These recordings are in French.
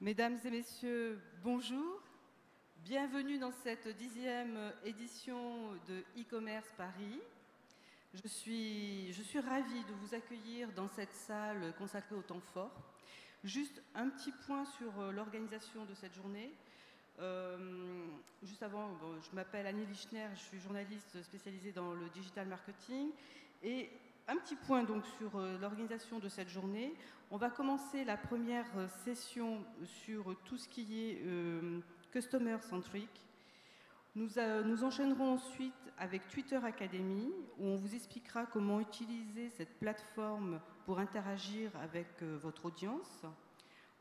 Mesdames et messieurs, bonjour. Bienvenue dans cette 10e édition de e-commerce Paris. Je suis ravie de vous accueillir dans cette salle consacrée au temps fort. Juste un petit point sur l'organisation de cette journée. Juste avant, je m'appelle Annie Lichner, je suis journaliste spécialisée dans le digital marketing. Et un petit point donc sur l'organisation de cette journée. On va commencer la première session sur tout ce qui est customer centric. Nous enchaînerons ensuite avec Twitter Academy, où on vous expliquera comment utiliser cette plateforme pour interagir avec votre audience.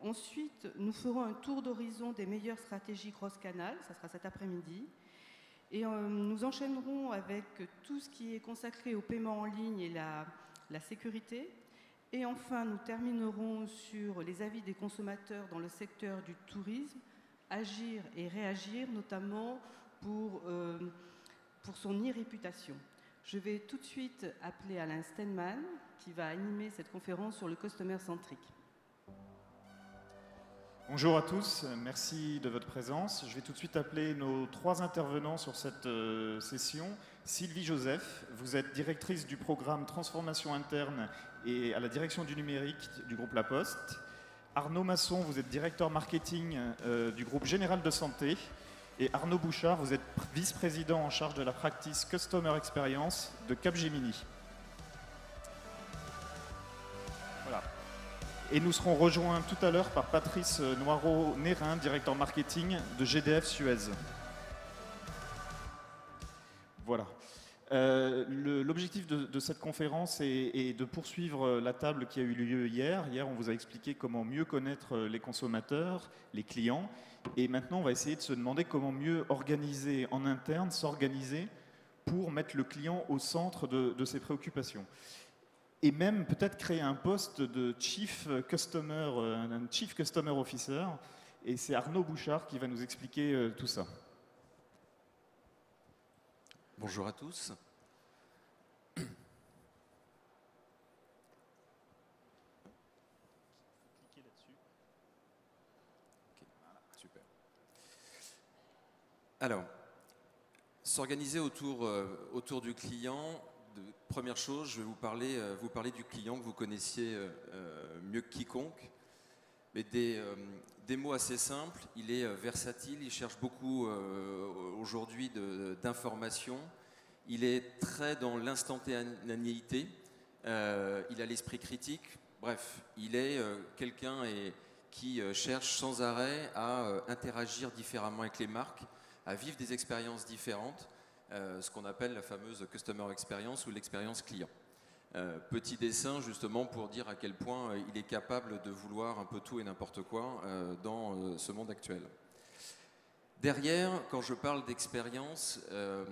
Ensuite, nous ferons un tour d'horizon des meilleures stratégies cross-canal, ça sera cet après-midi. Et nous enchaînerons avec tout ce qui est consacré au paiement en ligne et la sécurité. Et enfin, nous terminerons sur les avis des consommateurs dans le secteur du tourisme, agir et réagir, notamment pour son e-réputation. Je vais tout de suite appeler Alain Stenman, qui va animer cette conférence sur le customer centric. Bonjour à tous, merci de votre présence. Je vais tout de suite appeler nos 3 intervenants sur cette session. Sylvie Joseph, vous êtes directrice du programme Transformation interne et à la direction du numérique du groupe La Poste. Arnaud Masson, vous êtes directeur marketing du groupe Général de Santé. Et Arnaud Bouchard, vous êtes vice-président en charge de la practice Customer Experience de Capgemini. Voilà. Et nous serons rejoints tout à l'heure par Patrice Noirot-Nérin, directeur marketing de GDF Suez. Voilà. L'objectif de cette conférence est de poursuivre la table qui a eu lieu hier. Hier, on vous a expliqué comment mieux connaître les consommateurs, les clients. Et maintenant, on va essayer de se demander comment mieux organiser en interne, s'organiser pour mettre le client au centre de ses préoccupations. Et même peut-être créer un poste de Chief Customer Officer. Et c'est Arnaud Bouchard qui va nous expliquer tout ça. Bonjour à tous. Cliquez là-dessus. Okay, voilà, super. Alors, s'organiser autour du client. Première chose, je vais vous parler du client que vous connaissiez mieux que quiconque. Mais des mots assez simples, il est versatile, il cherche beaucoup aujourd'hui d'informations, il est très dans l'instantanéité, il a l'esprit critique, bref, il est quelqu'un qui cherche sans arrêt à interagir différemment avec les marques, à vivre des expériences différentes, ce qu'on appelle la fameuse Customer Experience ou l'expérience client. Petit dessin justement pour dire à quel point il est capable de vouloir un peu tout et n'importe quoi dans ce monde actuel. Derrière, quand je parle d'expérience,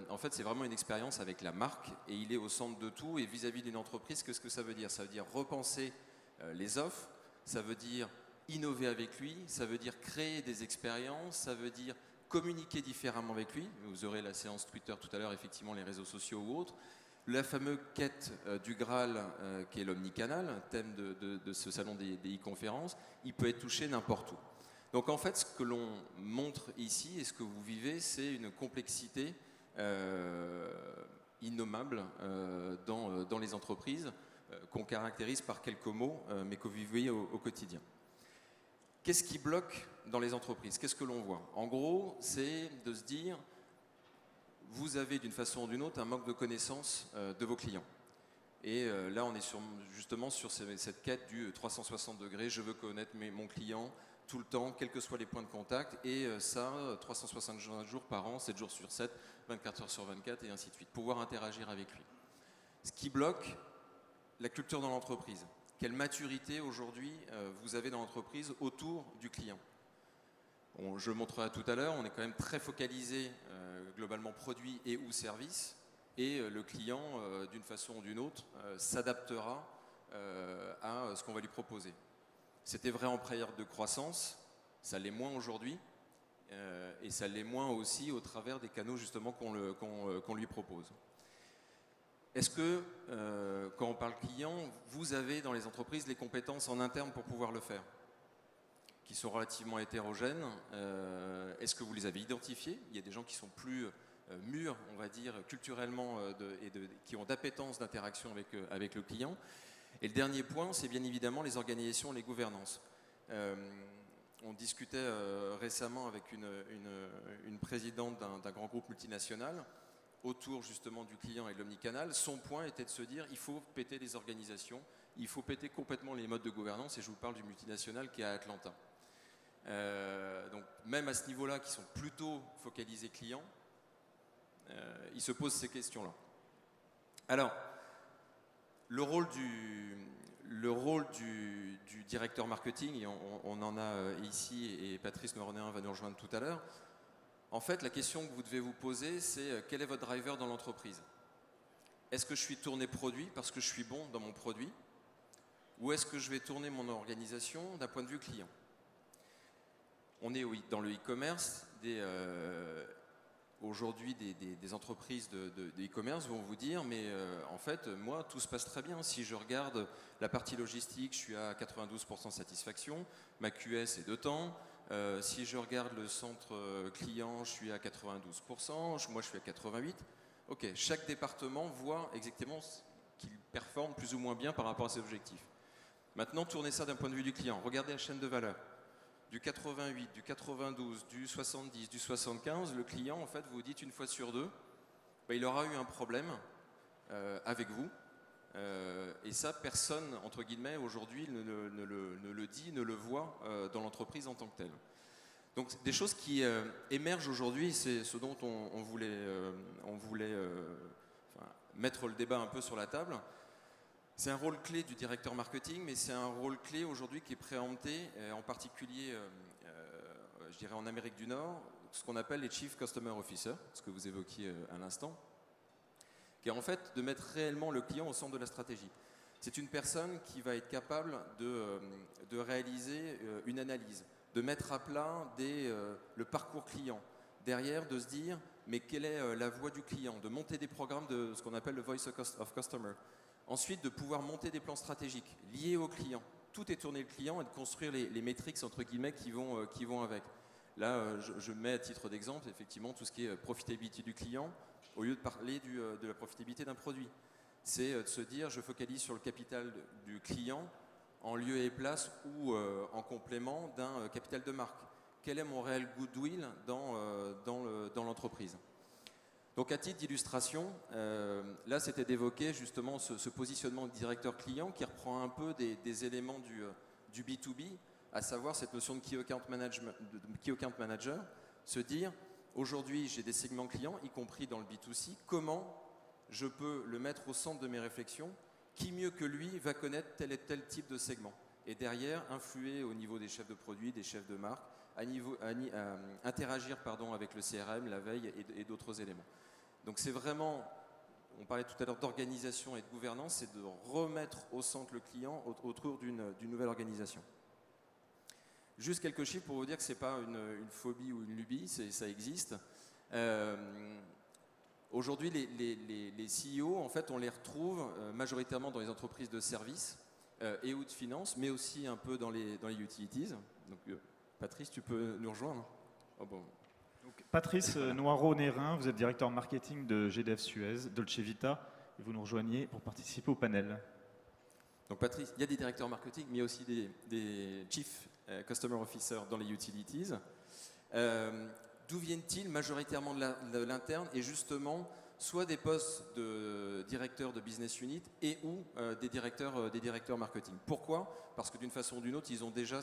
en fait c'est vraiment une expérience avec la marque et il est au centre de tout. Et vis-à-vis d'une entreprise, qu'est-ce que ça veut dire? Ça veut dire repenser les offres, ça veut dire innover avec lui, ça veut dire créer des expériences, ça veut dire communiquer différemment avec lui. Vous aurez la séance Twitter tout à l'heure, effectivement les réseaux sociaux ou autres. La fameuse quête du Graal, qui est l'omnicanal, thème de ce salon des e-conférences, il peut être touché n'importe où. Donc en fait, ce que l'on montre ici et ce que vous vivez, c'est une complexité innommable dans les entreprises, qu'on caractérise par quelques mots, mais que vous vivez au quotidien. Qu'est-ce qui bloque dans les entreprises? Qu'est-ce que l'on voit? En gros, c'est de se dire... Vous avez d'une façon ou d'une autre un manque de connaissance de vos clients. Et là, on est justement sur cette quête du 360 degrés. Je veux connaître mon client tout le temps, quels que soient les points de contact. Et ça, 365 jours par an, 7 jours sur 7, 24 heures sur 24 et ainsi de suite. Pouvoir interagir avec lui. Ce qui bloque la culture dans l'entreprise. Quelle maturité aujourd'hui vous avez dans l'entreprise autour du client? Je le montrerai tout à l'heure, on est quand même très focalisé globalement produit et ou service et le client, d'une façon ou d'une autre, s'adaptera à ce qu'on va lui proposer. C'était vrai en période de croissance, ça l'est moins aujourd'hui et ça l'est moins aussi au travers des canaux justement qu'on lui propose. Est-ce que, quand on parle client, vous avez dans les entreprises les compétences en interne pour pouvoir le faire? qui sont relativement hétérogènes. Est-ce que vous les avez identifiés? Il y a des gens qui sont plus mûrs, on va dire, culturellement, qui ont d'appétence d'interaction avec le client. Et le dernier point, c'est bien évidemment les organisations et les gouvernances. On discutait récemment avec une présidente d'un grand groupe multinational autour justement du client et de l'omnicanal. Son point était de se dire il faut péter les organisations, il faut péter complètement les modes de gouvernance, et je vous parle du multinational qui est à Atlanta. Donc même à ce niveau-là, qui sont plutôt focalisés clients, ils se posent ces questions-là. Alors, le rôle du directeur marketing, et on en a ici, et Patrice Noironéen va nous rejoindre tout à l'heure. En fait, la question que vous devez vous poser, c'est quel est votre driver dans l'entreprise? Est-ce que je suis tourné produit parce que je suis bon dans mon produit? Ou est-ce que je vais tourner mon organisation d'un point de vue client? On est dans le e-commerce. Aujourd'hui, des entreprises de e-commerce vont vous dire mais en fait, moi, tout se passe très bien. Si je regarde la partie logistique, je suis à 92% satisfaction. Ma QS est de temps. Si je regarde le centre client, je suis à 92%. Moi, je suis à 88%. Ok, chaque département voit exactement qu'il performe plus ou moins bien par rapport à ses objectifs. Maintenant, tournez ça d'un point de vue du client. Regardez la chaîne de valeur. Du 88, du 92, du 70, du 75, le client, en fait, vous dites une fois sur deux, il aura eu un problème avec vous. Et ça, personne, entre guillemets, aujourd'hui ne le dit, ne le voit dans l'entreprise en tant que telle. Donc, des choses qui émergent aujourd'hui, c'est ce dont on voulait mettre le débat un peu sur la table. C'est un rôle clé du directeur marketing, mais c'est un rôle clé aujourd'hui qui est préempté, en particulier, je dirais en Amérique du Nord, ce qu'on appelle les Chief Customer Officer, ce que vous évoquiez à l'instant, qui est en fait de mettre réellement le client au centre de la stratégie. C'est une personne qui va être capable de réaliser une analyse, de mettre à plat le parcours client, derrière de se dire mais quelle est la voix du client, de monter des programmes de ce qu'on appelle le Voice of Customer. Ensuite, de pouvoir monter des plans stratégiques liés au client. Tout est tourné le client et de construire les métriques entre guillemets qui vont avec. Là, je mets à titre d'exemple effectivement tout ce qui est profitabilité du client au lieu de parler de la profitabilité d'un produit. C'est de se dire je focalise sur le capital du client en lieu et place ou en complément d'un capital de marque. Quel est mon réel goodwill dans l'entreprise? Donc à titre d'illustration, là c'était d'évoquer justement ce positionnement de directeur client qui reprend un peu des éléments du B2B, à savoir cette notion de Key Account Manager, se dire aujourd'hui j'ai des segments clients, y compris dans le B2C, comment je peux le mettre au centre de mes réflexions, qui mieux que lui va connaître tel et tel type de segment, et derrière influer au niveau des chefs de produits, des chefs de marque, interagir avec le CRM, la veille et d'autres éléments. Donc c'est vraiment, on parlait tout à l'heure d'organisation et de gouvernance, c'est de remettre au centre le client autour d'une nouvelle organisation. Juste quelques chiffres pour vous dire que ce n'est pas une phobie ou une lubie, ça existe. Aujourd'hui, les CEO, en fait, on les retrouve majoritairement dans les entreprises de services et ou de finance, mais aussi un peu dans les utilities. Donc, Patrice, tu peux nous rejoindre? Oh, bon. Donc, Patrice Noironéen, vous êtes directeur marketing de GDF Suez, Dolce Vita, et vous nous rejoignez pour participer au panel. Donc Patrice, il y a des directeurs marketing, mais il y a aussi des Chief Customer Officer dans les utilities. D'où viennent-ils? Majoritairement de l'interne, et justement, soit des postes de directeur de business unit et ou des directeurs marketing. Pourquoi? Parce que d'une façon ou d'une autre, ils ont déjà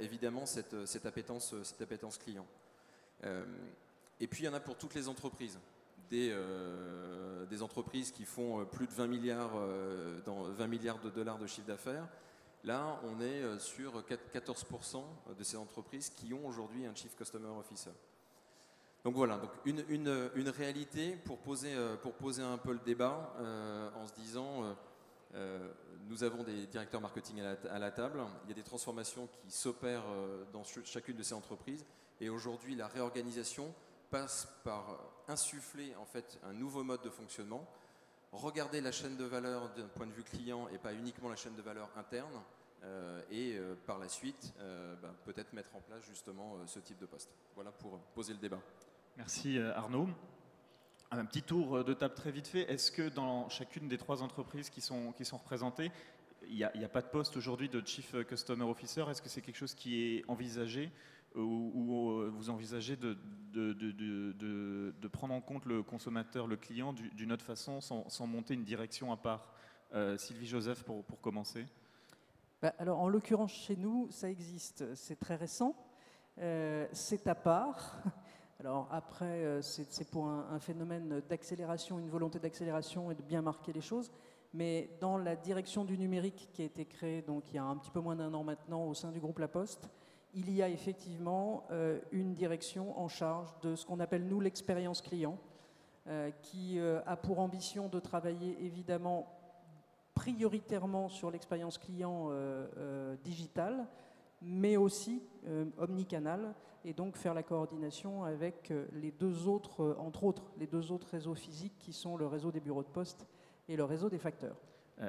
évidemment cette appétence client. Et puis il y en a pour toutes les entreprises. Des entreprises qui font plus de 20 milliards de dollars de chiffre d'affaires. Là, on est sur 14% de ces entreprises qui ont aujourd'hui un Chief Customer Officer. Donc voilà, donc une réalité pour poser un peu le débat en se disant nous avons des directeurs marketing à la table, il y a des transformations qui s'opèrent dans chacune de ces entreprises, et aujourd'hui la réorganisation passe par insuffler en fait un nouveau mode de fonctionnement, regarder la chaîne de valeur d'un point de vue client et pas uniquement la chaîne de valeur interne, et par la suite peut-être mettre en place justement ce type de poste. Voilà pour poser le débat. Merci Arnaud. Un petit tour de table très vite fait. Est-ce que dans chacune des 3 entreprises qui sont représentées, il n'y a pas de poste aujourd'hui de Chief Customer Officer? Est-ce que c'est quelque chose qui est envisagé ou vous envisagez de prendre en compte le consommateur, le client d'une autre façon sans monter une direction à part? Sylvie Joseph pour commencer. Alors en l'occurrence chez nous, ça existe, c'est très récent, c'est à part. Alors après, c'est pour un phénomène d'accélération, une volonté d'accélération et de bien marquer les choses. Mais dans la direction du numérique qui a été créée donc, il y a un petit peu moins d'1 an maintenant au sein du groupe La Poste, il y a effectivement une direction en charge de ce qu'on appelle nous l'expérience client, qui a pour ambition de travailler évidemment prioritairement sur l'expérience client digitale, mais aussi omnicanal, et donc faire la coordination avec les 2 autres, entre autres, les 2 autres réseaux physiques qui sont le réseau des bureaux de poste et le réseau des facteurs.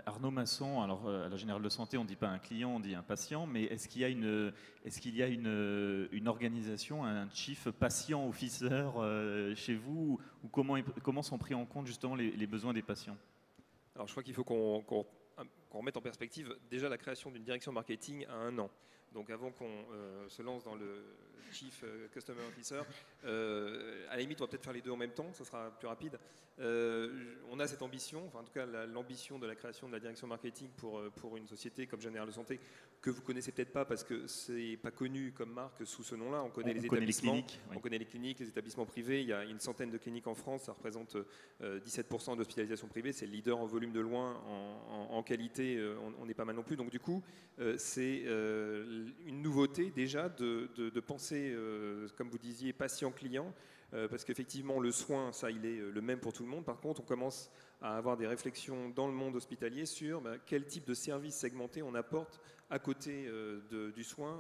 Arnaud Masson, alors à la Générale de Santé, on ne dit pas un client, on dit un patient, mais est-ce qu'il y a une organisation, un chief patient officer chez vous, ou comment sont pris en compte justement les besoins des patients? Alors je crois qu'il faut qu'on remette en perspective déjà la création d'une direction marketing à 1 an. Donc avant qu'on se lance dans le Chief Customer Officer, à la limite on va peut-être faire les 2 en même temps, ça sera plus rapide. On a cette ambition, enfin en tout cas l'ambition de la création de la direction marketing pour une société comme Générale de Santé, que vous connaissez peut-être pas parce que c'est pas connu comme marque sous ce nom-là. On connaît les établissements, cliniques, oui. On connaît les cliniques, les établissements privés. Il y a une centaine de cliniques en France, ça représente 17% d'hospitalisation privée. C'est le leader en volume de loin, en qualité, on n'est pas mal non plus. Donc du coup, c'est une nouveauté déjà de penser, comme vous disiez, patient-client. Parce qu'effectivement, le soin, ça, il est le même pour tout le monde. Par contre, on commence à avoir des réflexions dans le monde hospitalier sur quel type de service segmenté on apporte à côté du soin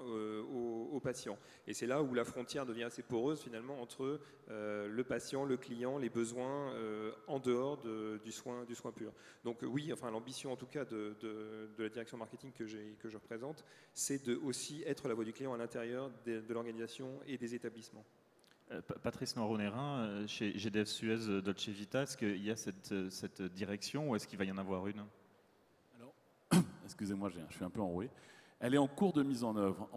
aux patients. Et c'est là où la frontière devient assez poreuse finalement entre le patient, le client, les besoins en dehors du soin pur. Donc oui, enfin l'ambition en tout cas de la direction marketing que je représente, c'est de aussi être la voix du client à l'intérieur de l'organisation et des établissements. Patrice Noiron-Nérin, chez GDF Suez Dolce Vita, est-ce qu'il y a cette direction ou est-ce qu'il va y en avoir une? Alors, excusez-moi, je suis un peu enroué. Elle est en cours de mise en œuvre.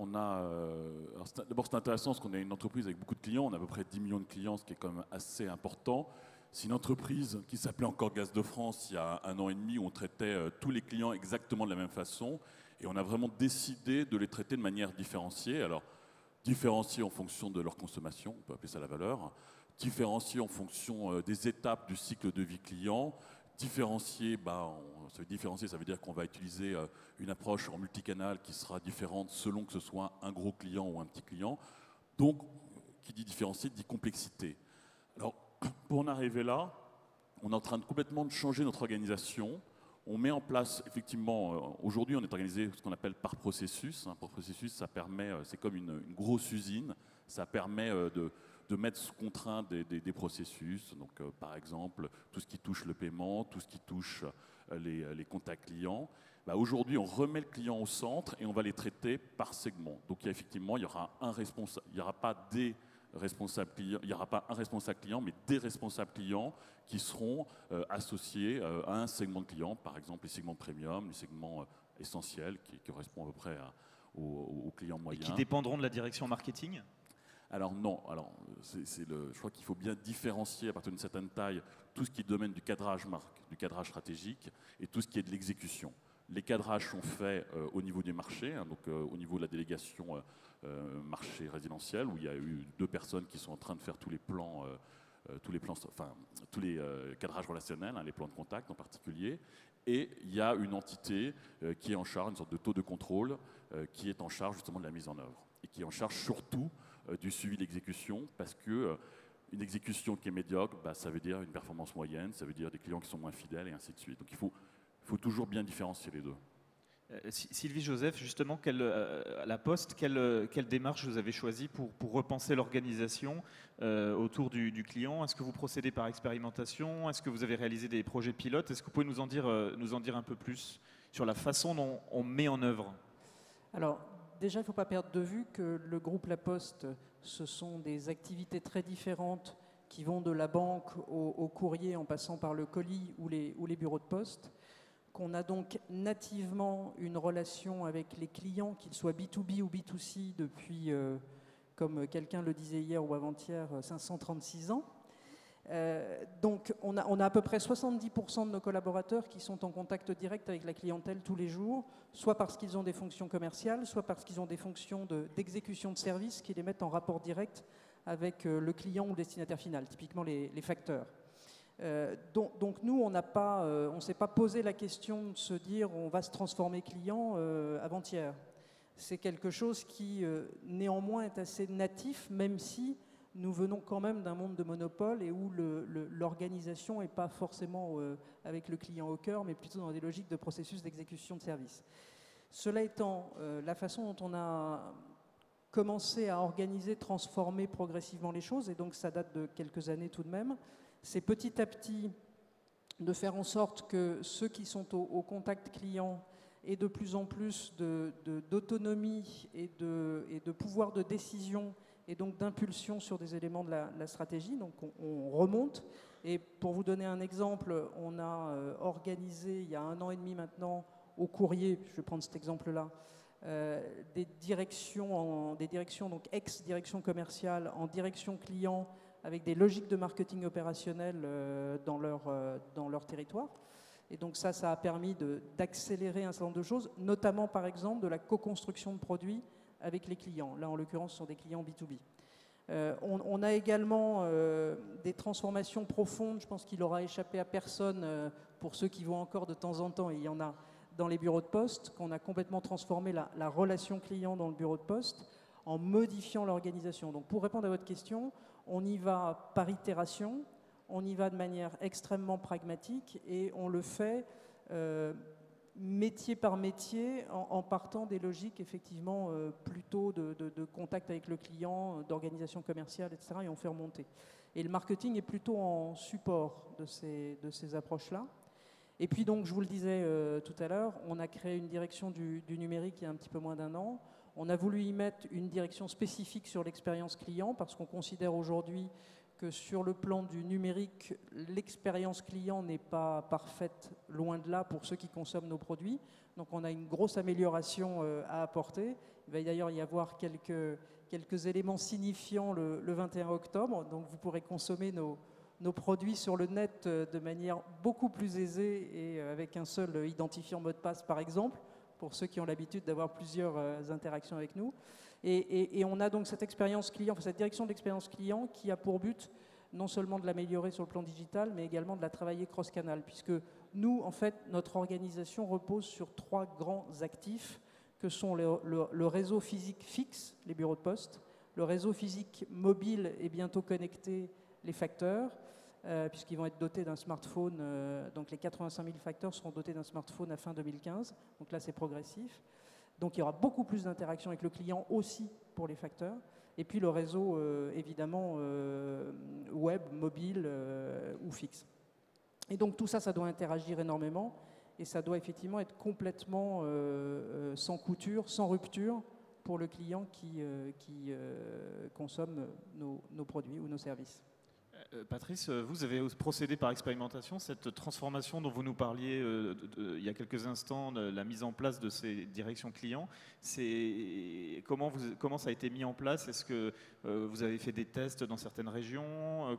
D'abord, c'est intéressant parce qu'on est une entreprise avec beaucoup de clients. On a à peu près 10 millions de clients, ce qui est quand même assez important. C'est une entreprise qui s'appelait encore Gaz de France il y a 1 an et demi, où on traitait tous les clients exactement de la même façon. Et on a vraiment décidé de les traiter de manière différenciée. Alors, différenciés en fonction de leur consommation, on peut appeler ça la valeur, différenciés en fonction des étapes du cycle de vie client, différenciés, ça veut dire qu'on va utiliser une approche en multicanal qui sera différente selon que ce soit un gros client ou un petit client. Donc, qui dit différencié, dit complexité. Alors, pour en arriver là, on est en train de complètement changer notre organisation. On met en place, effectivement, aujourd'hui on est organisé ce qu'on appelle par processus. Par processus, ça permet, c'est comme une grosse usine, ça permet de mettre sous contrainte des processus. Donc par exemple, tout ce qui touche le paiement, tout ce qui touche les contacts clients. Aujourd'hui, on remet le client au centre et on va les traiter par segment. Donc effectivement, il y aura un responsable, il n'y aura pas des responsables clients, il n'y aura pas un responsable client, mais des responsables clients qui seront associés à un segment de clients, par exemple les segments premium, les segments essentiels qui correspondent à peu près aux clients moyens. Et qui dépendront de la direction marketing? Alors non, je crois qu'il faut bien différencier à partir d'une certaine taille tout ce qui est domaine du cadrage marque, du cadrage stratégique et tout ce qui est de l'exécution. Les cadrages sont faits au niveau des marchés, donc au niveau de la délégation marché résidentiel, où il y a eu 2 personnes qui sont en train de faire tous les cadrages relationnels, les plans de contact en particulier. Et il y a une entité qui est en charge, une sorte de taux de contrôle, qui est en charge justement de la mise en œuvre. Et qui est en charge surtout du suivi de l'exécution, parce que une exécution qui est médiocre, ça veut dire une performance moyenne, ça veut dire des clients qui sont moins fidèles et ainsi de suite. Donc il faut toujours bien différencier les 2. Sylvie Joseph, justement, à la Poste, quelle démarche vous avez choisie pour repenser l'organisation autour du client? Est-ce que vous procédez par expérimentation? Est-ce que vous avez réalisé des projets pilotes? Est-ce que vous pouvez nous en dire un peu plus sur la façon dont on met en œuvre? Alors, déjà, il ne faut pas perdre de vue que le groupe La Poste, ce sont des activités très différentes qui vont de la banque au courrier en passant par le colis ou les bureaux de poste, qu'on a donc nativement une relation avec les clients, qu'ils soient B2B ou B2C depuis, comme quelqu'un le disait hier ou avant-hier, 536 ans. Donc on a à peu près 70% de nos collaborateurs qui sont en contact direct avec la clientèle tous les jours, soit parce qu'ils ont des fonctions commerciales, soit parce qu'ils ont des fonctions d'exécution de services qui les mettent en rapport direct avec le client ou le destinataire final, typiquement les facteurs. Donc nous, on ne s'est pas posé la question de se dire on va se transformer client avant-hier. C'est quelque chose qui néanmoins est assez natif, même si nous venons quand même d'un monde de monopole et où l'organisation n'est pas forcément avec le client au cœur, mais plutôt dans des logiques de processus d'exécution de service. Cela étant, la façon dont on a commencé à organiser, transformer progressivement les choses, et donc ça date de quelques années tout de même, c'est petit à petit de faire en sorte que ceux qui sont au contact client aient de plus en plus d'autonomie et de pouvoir de décision et donc d'impulsion sur des éléments de la stratégie. Donc on remonte. Et pour vous donner un exemple, on a organisé il y a 1 an et demi maintenant au courrier, je vais prendre cet exemple-là, des directions, donc ex-direction commerciale en direction client avec des logiques de marketing opérationnel dans leur territoire. Et donc ça a permis d'accélérer un certain nombre de choses, notamment par exemple de la co-construction de produits avec les clients. Là, en l'occurrence, ce sont des clients B2B. On a également des transformations profondes, je pense qu'il n'aura échappé à personne, pour ceux qui vont encore de temps en temps, et il y en a dans les bureaux de poste, qu'on a complètement transformé la relation client dans le bureau de poste en modifiant l'organisation. Donc pour répondre à votre question, on y va par itération, on y va de manière extrêmement pragmatique et on le fait métier par métier en partant des logiques effectivement plutôt de contact avec le client, d'organisation commerciale, etc. et on fait remonter. Et le marketing est plutôt en support de ces approches-là. Et puis donc, je vous le disais tout à l'heure, on a créé une direction du numérique il y a un petit peu moins d'1 an. On a voulu y mettre une direction spécifique sur l'expérience client parce qu'on considère aujourd'hui que sur le plan du numérique, l'expérience client n'est pas parfaite, loin de là, pour ceux qui consomment nos produits. Donc on a une grosse amélioration à apporter. Il va d'ailleurs y avoir quelques éléments signifiants le 21 octobre. Donc vous pourrez consommer nos produits sur le net de manière beaucoup plus aisée et avec un seul identifiant mot de passe, par exemple, pour ceux qui ont l'habitude d'avoir plusieurs interactions avec nous. Et on a donc cette expérience client, cette direction de l'expérience client qui a pour but non seulement de l'améliorer sur le plan digital, mais également de la travailler cross-canal, puisque nous, en fait, notre organisation repose sur 3 grands actifs, que sont le réseau physique fixe, les bureaux de poste, le réseau physique mobile et bientôt connecté, les facteurs, puisqu'ils vont être dotés d'un smartphone, donc les 85 000 facteurs seront dotés d'un smartphone à fin 2015, donc là c'est progressif. Donc il y aura beaucoup plus d'interactions avec le client aussi pour les facteurs. Et puis le réseau, évidemment, web, mobile ou fixe. Et donc tout ça, ça doit interagir énormément et ça doit effectivement être complètement sans couture, sans rupture pour le client qui consomme nos produits ou nos services. Patrice, vous avez procédé par expérimentation, cette transformation dont vous nous parliez il y a quelques instants, la mise en place de ces directions clients. Comment ça a été mis en place? Est-ce que vous avez fait des tests dans certaines régions?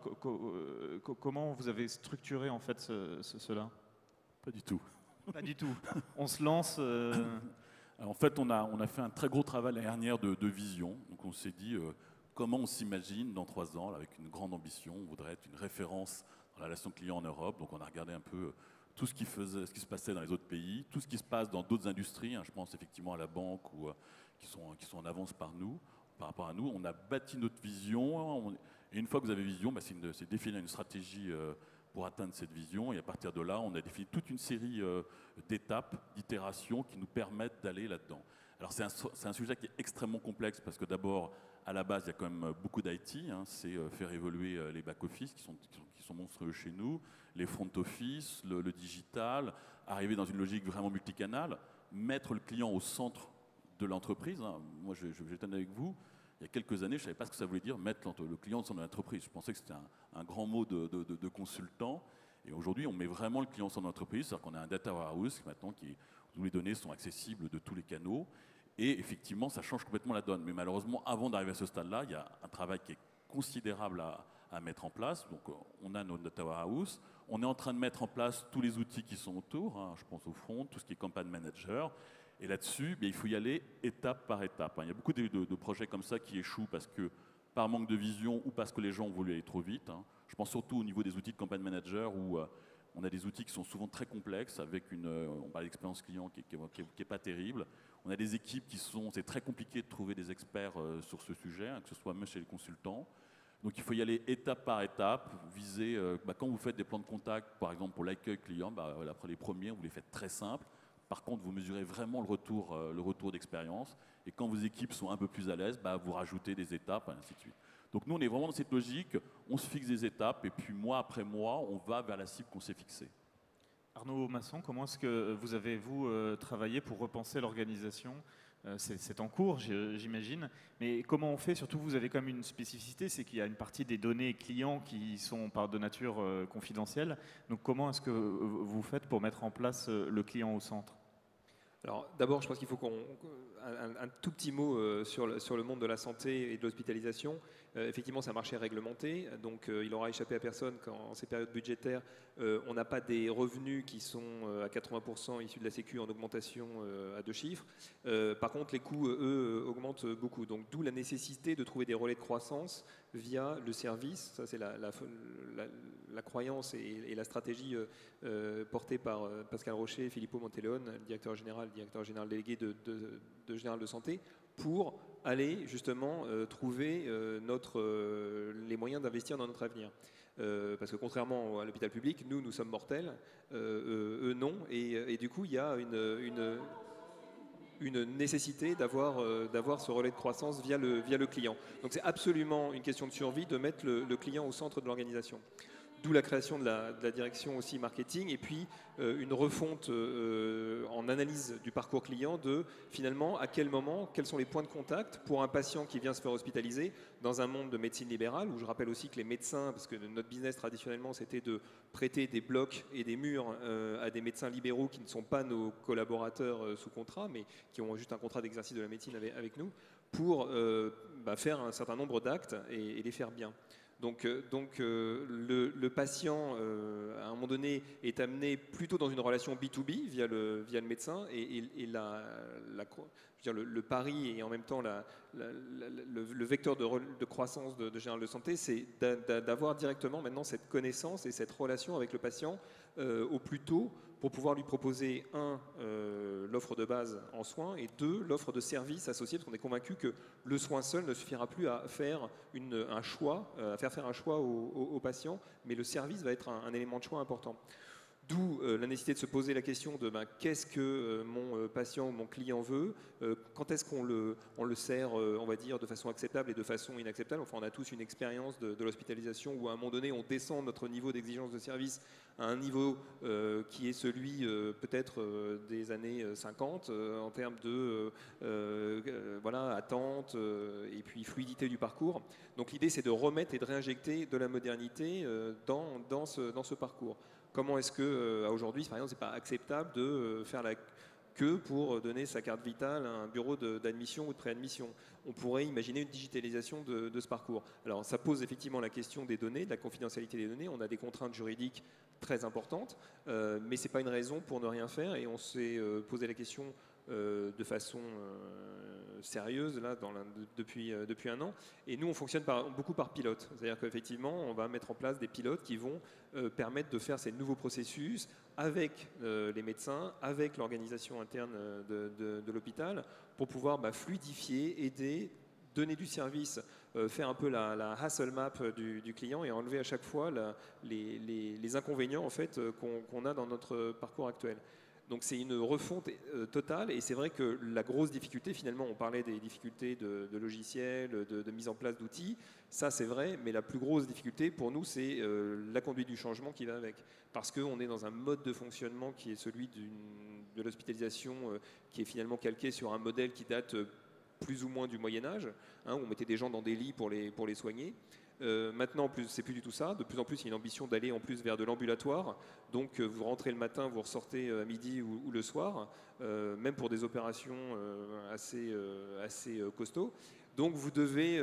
Comment vous avez structuré en fait cela? Pas du tout. Pas du tout. On se lance. En fait, on a fait un très gros travail l'année dernière de vision. Donc on s'est dit comment on s'imagine dans 3 ans, avec une grande ambition. On voudrait être une référence dans la relation client en Europe. Donc on a regardé un peu tout ce qui se passait dans les autres pays, tout ce qui se passe dans d'autres industries. Je pense effectivement à la banque ou qui sont en avance par rapport à nous. On a bâti notre vision. Et une fois que vous avez vision, c'est définir une stratégie pour atteindre cette vision. Et à partir de là, on a défini toute une série d'étapes, d'itérations qui nous permettent d'aller là-dedans. Alors c'est un sujet qui est extrêmement complexe parce que d'abord, à la base, il y a quand même beaucoup d'IT. C'est faire évoluer les back-office qui sont monstrueux chez nous, les front-office, le digital, arriver dans une logique vraiment multicanale, mettre le client au centre de l'entreprise. Hein. Moi, je vais être honnête avec vous. Il y a quelques années, je ne savais pas ce que ça voulait dire mettre le client au centre de l'entreprise. Je pensais que c'était un grand mot de consultant. Et aujourd'hui, on met vraiment le client au centre de l'entreprise. C'est-à-dire qu'on a un data warehouse maintenant où les données sont accessibles de tous les canaux. Et effectivement, ça change complètement la donne. Mais malheureusement, avant d'arriver à ce stade-là, il y a un travail qui est considérable à mettre en place. Donc, on a notre data warehouse. On est en train de mettre en place tous les outils qui sont autour. Hein. Je pense au front, tout ce qui est campaign manager. Et là-dessus, il faut y aller étape par étape. Il y a beaucoup de projets comme ça qui échouent parce que par manque de vision ou parce que les gens ont voulu aller trop vite. Hein. Je pense surtout au niveau des outils de campaign manager où on a des outils qui sont souvent très complexes avec on parle d'expérience client qui est pas terrible. On a des équipes c'est très compliqué de trouver des experts sur ce sujet, hein, que ce soit même chez les consultants. Donc il faut y aller étape par étape, viser, quand vous faites des plans de contact, par exemple pour l'accueil client, après les premiers, vous les faites très simples. Par contre, vous mesurez vraiment le retour d'expérience. Et quand vos équipes sont un peu plus à l'aise, vous rajoutez des étapes, et ainsi de suite. Donc nous, on est vraiment dans cette logique, on se fixe des étapes, et puis mois après mois, on va vers la cible qu'on s'est fixée. Arnaud Masson, comment est-ce que vous avez, travaillé pour repenser l'organisation ? C'est en cours, j'imagine. Mais comment on fait ? Surtout, vous avez quand même une spécificité, c'est qu'il y a une partie des données clients qui sont de nature confidentielle. Donc comment est-ce que vous faites pour mettre en place le client au centre ? Alors d'abord, je pense qu'il faut un tout petit mot sur le monde de la santé et de l'hospitalisation. Effectivement, c'est un marché réglementé, donc il aura échappé à personne qu'en ces périodes budgétaires, on n'a pas des revenus qui sont à 80% issus de la Sécu en augmentation à 2 chiffres. Par contre, les coûts, eux, augmentent beaucoup. Donc d'où la nécessité de trouver des relais de croissance via le service. Ça, c'est la croyance et la stratégie portée par Pascal Rocher et Filippo Monteleone, directeur général délégué de Général de Santé, pour aller justement trouver les moyens d'investir dans notre avenir. Parce que contrairement à l'hôpital public, nous sommes mortels, eux non, et du coup il y a une nécessité d'avoir ce relais de croissance via le client. Donc c'est absolument une question de survie de mettre le client au centre de l'organisation. D'où la création de la direction aussi marketing et puis une refonte en analyse du parcours client de finalement à quel moment, quels sont les points de contact pour un patient qui vient se faire hospitaliser dans un monde de médecine libérale où je rappelle aussi que les médecins, parce que notre business traditionnellement c'était de prêter des blocs et des murs à des médecins libéraux qui ne sont pas nos collaborateurs sous contrat mais qui ont juste un contrat d'exercice de la médecine avec nous pour faire un certain nombre d'actes et les faire bien. Donc le patient, à un moment donné, est amené plutôt dans une relation B2B via le médecin et le pari et en même temps le vecteur de croissance de Général de Santé, c'est d'avoir directement maintenant cette connaissance et cette relation avec le patient au plus tôt pour pouvoir lui proposer, l'offre de base en soins et 2, l'offre de services associés, parce qu'on est convaincu que le soin seul ne suffira plus à faire un choix, à faire un choix au patient, mais le service va être un élément de choix important. D'où la nécessité de se poser la question de qu'est-ce que mon patient ou mon client veut, quand est-ce qu'on le sert, on va dire, de façon acceptable et de façon inacceptable. Enfin, on a tous une expérience de l'hospitalisation où à un moment donné, on descend notre niveau d'exigence de service à un niveau qui est celui peut-être des années 50 en termes de attente et puis fluidité du parcours. Donc l'idée, c'est de remettre et de réinjecter de la modernité dans ce parcours. Comment est-ce qu'aujourd'hui, par exemple, ce n'est pas acceptable de faire la queue pour donner sa carte vitale à un bureau d'admission ou de préadmission? On pourrait imaginer une digitalisation de ce parcours. Alors, ça pose effectivement la question des données, de la confidentialité des données. On a des contraintes juridiques très importantes, mais ce n'est pas une raison pour ne rien faire. Et on s'est posé la question de façon sérieuse là, depuis un an. Et nous, on fonctionne beaucoup par pilote. C'est-à-dire qu'effectivement, on va mettre en place des pilotes qui vont permettre de faire ces nouveaux processus avec les médecins, avec l'organisation interne de l'hôpital, pour pouvoir fluidifier, aider, donner du service, faire un peu la hassle map du client et enlever à chaque fois les inconvénients en fait, qu'on a dans notre parcours actuel. Donc c'est une refonte totale, et c'est vrai que la grosse difficulté, finalement, on parlait des difficultés de logiciels, de mise en place d'outils, ça c'est vrai, mais la plus grosse difficulté pour nous, c'est la conduite du changement qui va avec. Parce qu'on est dans un mode de fonctionnement qui est celui de l'hospitalisation, qui est finalement calqué sur un modèle qui date plus ou moins du Moyen-Âge, où on mettait des gens dans des lits pour les soigner. Maintenant, c'est plus du tout ça. De plus en plus, il y a une ambition d'aller en plus vers de l'ambulatoire. Donc, vous rentrez le matin, vous ressortez à midi ou le soir, même pour des opérations assez costauds. Donc, vous devez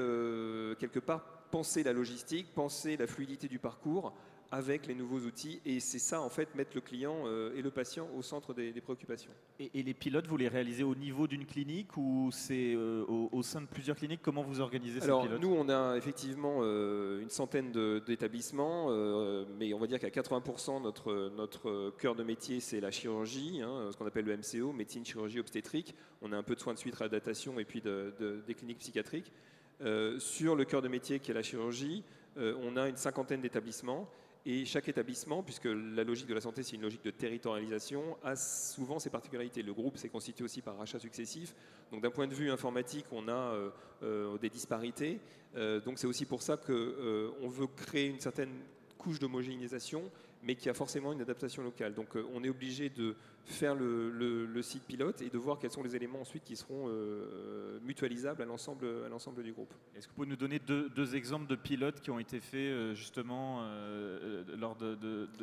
quelque part penser la logistique, penser la fluidité du parcours avec les nouveaux outils. Et c'est ça, en fait, mettre le client et le patient au centre des préoccupations. Et les pilotes, vous les réalisez au niveau d'une clinique ou c'est au sein de plusieurs cliniques? Comment vous organisez ces pilotes? Nous, on a effectivement une centaine d'établissements, mais on va dire qu'à 80%, notre cœur de métier, c'est la chirurgie, ce qu'on appelle le MCO, médecine, chirurgie, obstétrique. On a un peu de soins de suite, réadaptation et puis des cliniques psychiatriques. Sur le cœur de métier qui est la chirurgie, on a une cinquantaine d'établissements. Et chaque établissement, puisque la logique de la santé, c'est une logique de territorialisation, a souvent ses particularités. Le groupe s'est constitué aussi par rachats successifs. Donc d'un point de vue informatique, on a des disparités. Donc c'est aussi pour ça qu'on veut créer une certaine couche d'homogénéisation, mais qui a forcément une adaptation locale. Donc on est obligé de faire le site pilote et de voir quels sont les éléments ensuite qui seront mutualisables à l'ensemble du groupe. Est-ce que vous pouvez nous donner deux exemples de pilotes qui ont été faits justement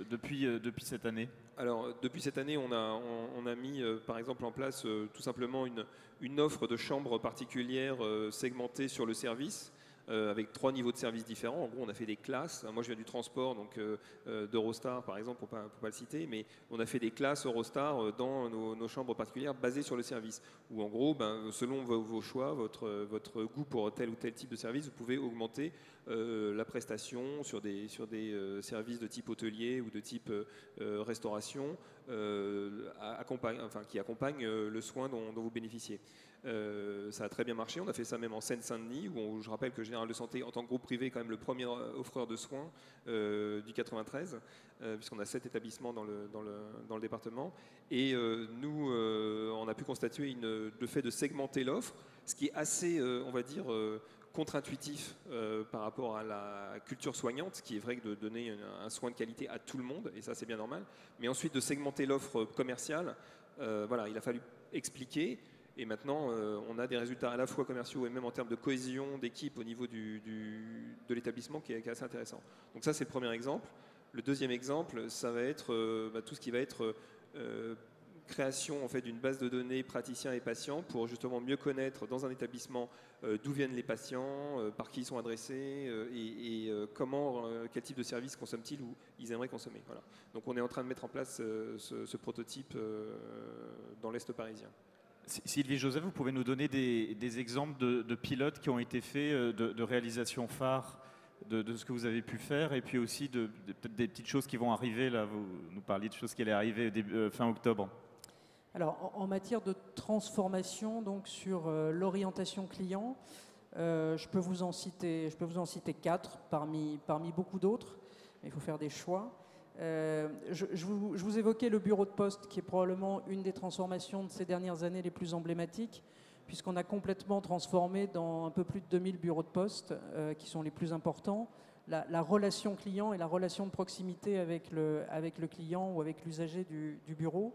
depuis cette année? Alors depuis cette année, on a mis par exemple en place tout simplement une offre de chambres particulières segmentée sur le service, avec 3 niveaux de services différents. En gros, on a fait des classes. Moi, je viens du transport, donc d'Eurostar, par exemple, pour pas le citer, mais on a fait des classes Eurostar dans nos chambres particulières basées sur le service. Où, en gros, selon vos choix, votre goût pour tel ou tel type de service, vous pouvez augmenter la prestation sur des services de type hôtelier ou de type restauration, qui accompagnent le soin dont vous bénéficiez. Ça a très bien marché. On a fait ça même en Seine-Saint-Denis, où je rappelle que Général de Santé, en tant que groupe privé, est quand même le premier offreur de soins du 93, puisqu'on a 7 établissements dans le département. Et nous, on a pu constater le fait de segmenter l'offre, ce qui est assez, on va dire, contre-intuitif par rapport à la culture soignante, qui est vrai que de donner un soin de qualité à tout le monde, et ça c'est bien normal, mais ensuite de segmenter l'offre commerciale, il a fallu expliquer. Et maintenant, on a des résultats à la fois commerciaux et même en termes de cohésion d'équipe au niveau de l'établissement qui est assez intéressant. Donc ça, c'est le premier exemple. Le deuxième exemple, ça va être tout ce qui va être création en fait, d'une base de données praticiens et patients pour justement mieux connaître dans un établissement d'où viennent les patients, par qui ils sont adressés et quel type de service consomment-ils ou ils aimeraient consommer. Voilà. Donc on est en train de mettre en place ce prototype dans l'Est parisien. Sylvie Joseph, vous pouvez nous donner des exemples de pilotes qui ont été faits, de réalisations phares de ce que vous avez pu faire, et puis aussi peut-être des petites choses qui vont arriver. Là, vous nous parliez de choses qui allaient arriver fin octobre. Alors, en matière de transformation, donc sur l'orientation client, je peux vous en citer 4 parmi beaucoup d'autres, mais il faut faire des choix. Je vous évoquais le bureau de poste, qui est probablement une des transformations de ces dernières années les plus emblématiques, puisqu'on a complètement transformé dans un peu plus de 2000 bureaux de poste, qui sont les plus importants, la relation client et la relation de proximité avec le client ou avec l'usager du bureau.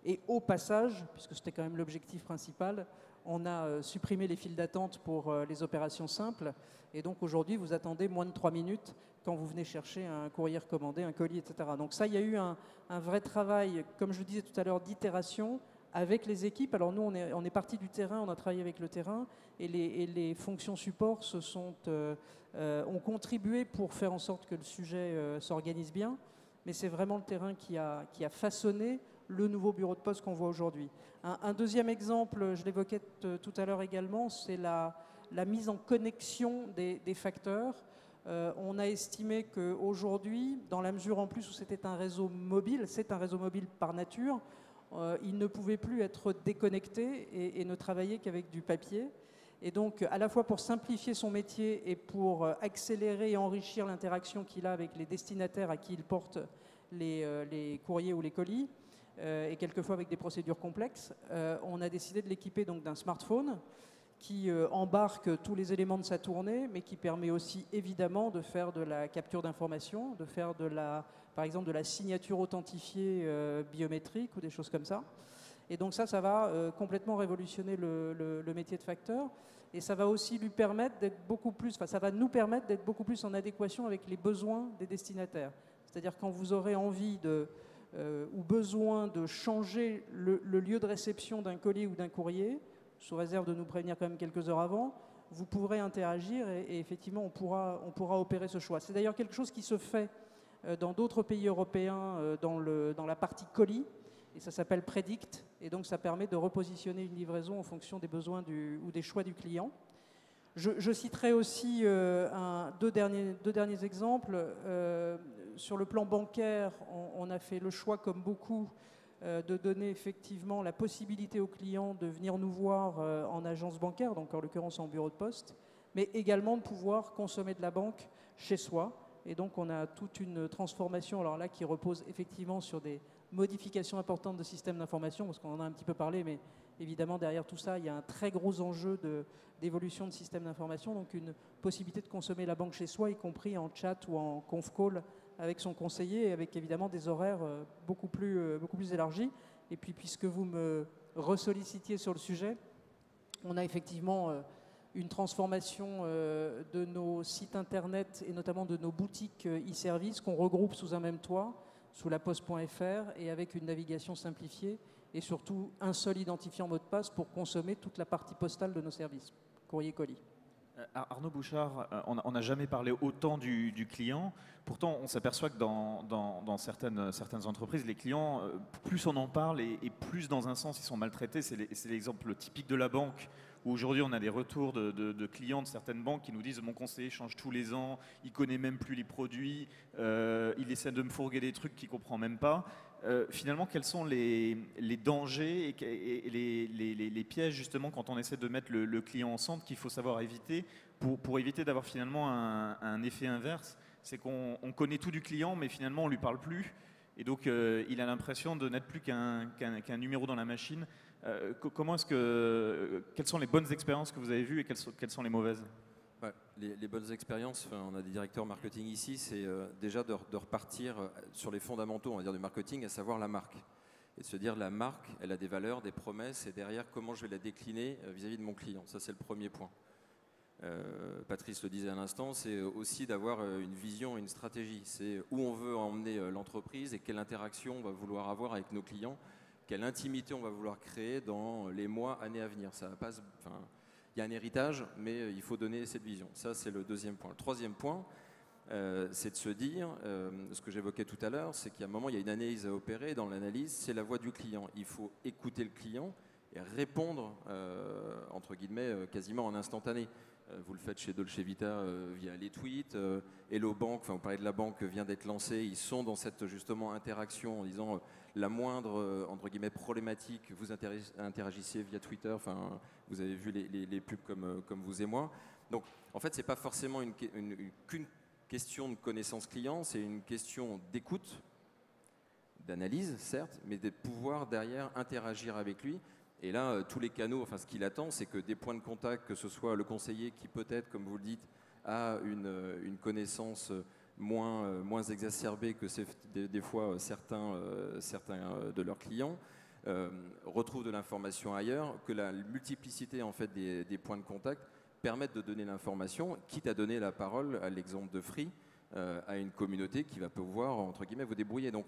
Et au passage, puisque c'était quand même l'objectif principal, on a supprimé les files d'attente pour les opérations simples. Et donc aujourd'hui, vous attendez moins de 3 minutes quand vous venez chercher un courrier recommandé, un colis, etc. Donc ça, il y a eu un vrai travail, comme je le disais tout à l'heure, d'itération avec les équipes. Alors nous, on est parti du terrain, on a travaillé avec le terrain, et les fonctions support ont contribué pour faire en sorte que le sujet s'organise bien. Mais c'est vraiment le terrain qui a façonné le nouveau bureau de poste qu'on voit aujourd'hui. Un deuxième exemple, je l'évoquais tout à l'heure également, c'est la mise en connexion des facteurs. On a estimé qu'aujourd'hui, dans la mesure en plus où c'était un réseau mobile, c'est un réseau mobile par nature, il ne pouvait plus être déconnecté et ne travailler qu'avec du papier. Et donc, à la fois pour simplifier son métier et pour accélérer et enrichir l'interaction qu'il a avec les destinataires à qui il porte les courriers ou les colis, et quelquefois avec des procédures complexes. On a décidé de l'équiper donc d'un smartphone qui embarque tous les éléments de sa tournée, mais qui permet aussi évidemment de faire de la capture d'informations, de faire par exemple de la signature authentifiée biométrique ou des choses comme ça. Et donc ça va complètement révolutionner le métier de facteur. Et ça va aussi lui permettre d'être beaucoup plus, ça va nous permettre d'être beaucoup plus en adéquation avec les besoins des destinataires. C'est-à-dire quand vous aurez envie ou besoin de changer le lieu de réception d'un colis ou d'un courrier, sous réserve de nous prévenir quand même quelques heures avant, vous pourrez interagir et effectivement on pourra opérer ce choix. C'est d'ailleurs quelque chose qui se fait dans d'autres pays européens dans la partie colis, et ça s'appelle Predict, et donc ça permet de repositionner une livraison en fonction des besoins ou des choix du client. Je citerai aussi deux derniers exemples. Sur le plan bancaire, on a fait le choix, comme beaucoup, de donner effectivement la possibilité aux clients de venir nous voir en agence bancaire, donc en l'occurrence en bureau de poste, mais également de pouvoir consommer de la banque chez soi. Et donc on a toute une transformation, alors là, qui repose effectivement sur des modifications importantes de systèmes d'information, parce qu'on en a un petit peu parlé, mais évidemment derrière tout ça, il y a un très gros enjeu d'évolution de systèmes d'information, donc une possibilité de consommer la banque chez soi, y compris en chat ou en conf call avec son conseiller, et avec évidemment des horaires beaucoup plus élargis. Et puis puisque vous me ressollicitiez sur le sujet, on a effectivement une transformation de nos sites internet et notamment de nos boutiques e-services qu'on regroupe sous un même toit, sous la poste.fr, et avec une navigation simplifiée et surtout un seul identifiant mot de passe pour consommer toute la partie postale de nos services, courrier-colis. Arnaud Bouchard, on n'a jamais parlé autant du client. Pourtant, on s'aperçoit que dans certaines entreprises, les clients, plus on en parle et plus dans un sens ils sont maltraités. C'est l'exemple typique de la banque, où aujourd'hui on a des retours de clients de certaines banques qui nous disent « mon conseiller change tous les ans, il connaît même plus les produits, il essaie de me fourguer des trucs qu'il ne comprend même pas ». Finalement, quels sont les dangers et les pièges justement quand on essaie de mettre le client en centre qu'il faut savoir éviter pour éviter d'avoir finalement un effet inverse? C'est qu'on connaît tout du client, mais finalement on ne lui parle plus. Et donc il a l'impression de n'être plus qu'un numéro dans la machine. Quelles sont les bonnes expériences que vous avez vues et quelles sont les mauvaises? Ouais, les bonnes expériences, on a des directeurs marketing ici, c'est déjà de repartir sur les fondamentaux, on va dire, du marketing, à savoir la marque. Et de se dire, la marque, elle a des valeurs, des promesses, et derrière, comment je vais la décliner vis-à-vis de mon client. Ça, c'est le premier point. Patrice le disait à l'instant, c'est aussi d'avoir une vision, une stratégie. C'est où on veut emmener l'entreprise et quelle interaction on va vouloir avoir avec nos clients, quelle intimité on va vouloir créer dans les mois, années à venir. Ça passe... Il y a un héritage, mais il faut donner cette vision. Ça, c'est le deuxième point. Le troisième point, c'est de se dire, ce que j'évoquais tout à l'heure, c'est qu'à un moment, il y a une analyse à opérer. Dans l'analyse, c'est la voix du client. Il faut écouter le client et répondre, entre guillemets, quasiment en instantané. Vous le faites chez Dolce Vita via les tweets. Hello Bank, enfin, vous parlez de la banque, vient d'être lancée. Ils sont dans cette, justement, interaction en disant la moindre, entre guillemets, problématique, vous interagissez via Twitter. Enfin, vous avez vu les pubs comme vous et moi. Donc, en fait, ce n'est pas forcément qu'une question de connaissance client, c'est une question d'écoute, d'analyse, certes, mais de pouvoir derrière interagir avec lui. Et là, tous les canaux, enfin, ce qu'il attend, c'est que des points de contact, que ce soit le conseiller qui peut-être, comme vous le dites, a une connaissance moins exacerbée que des fois certains de leurs clients, retrouvent de l'information ailleurs, que la multiplicité en fait des points de contact permettent de donner l'information, quitte à donner la parole, à l'exemple de Free, à une communauté qui va pouvoir, entre guillemets, vous débrouiller. Donc,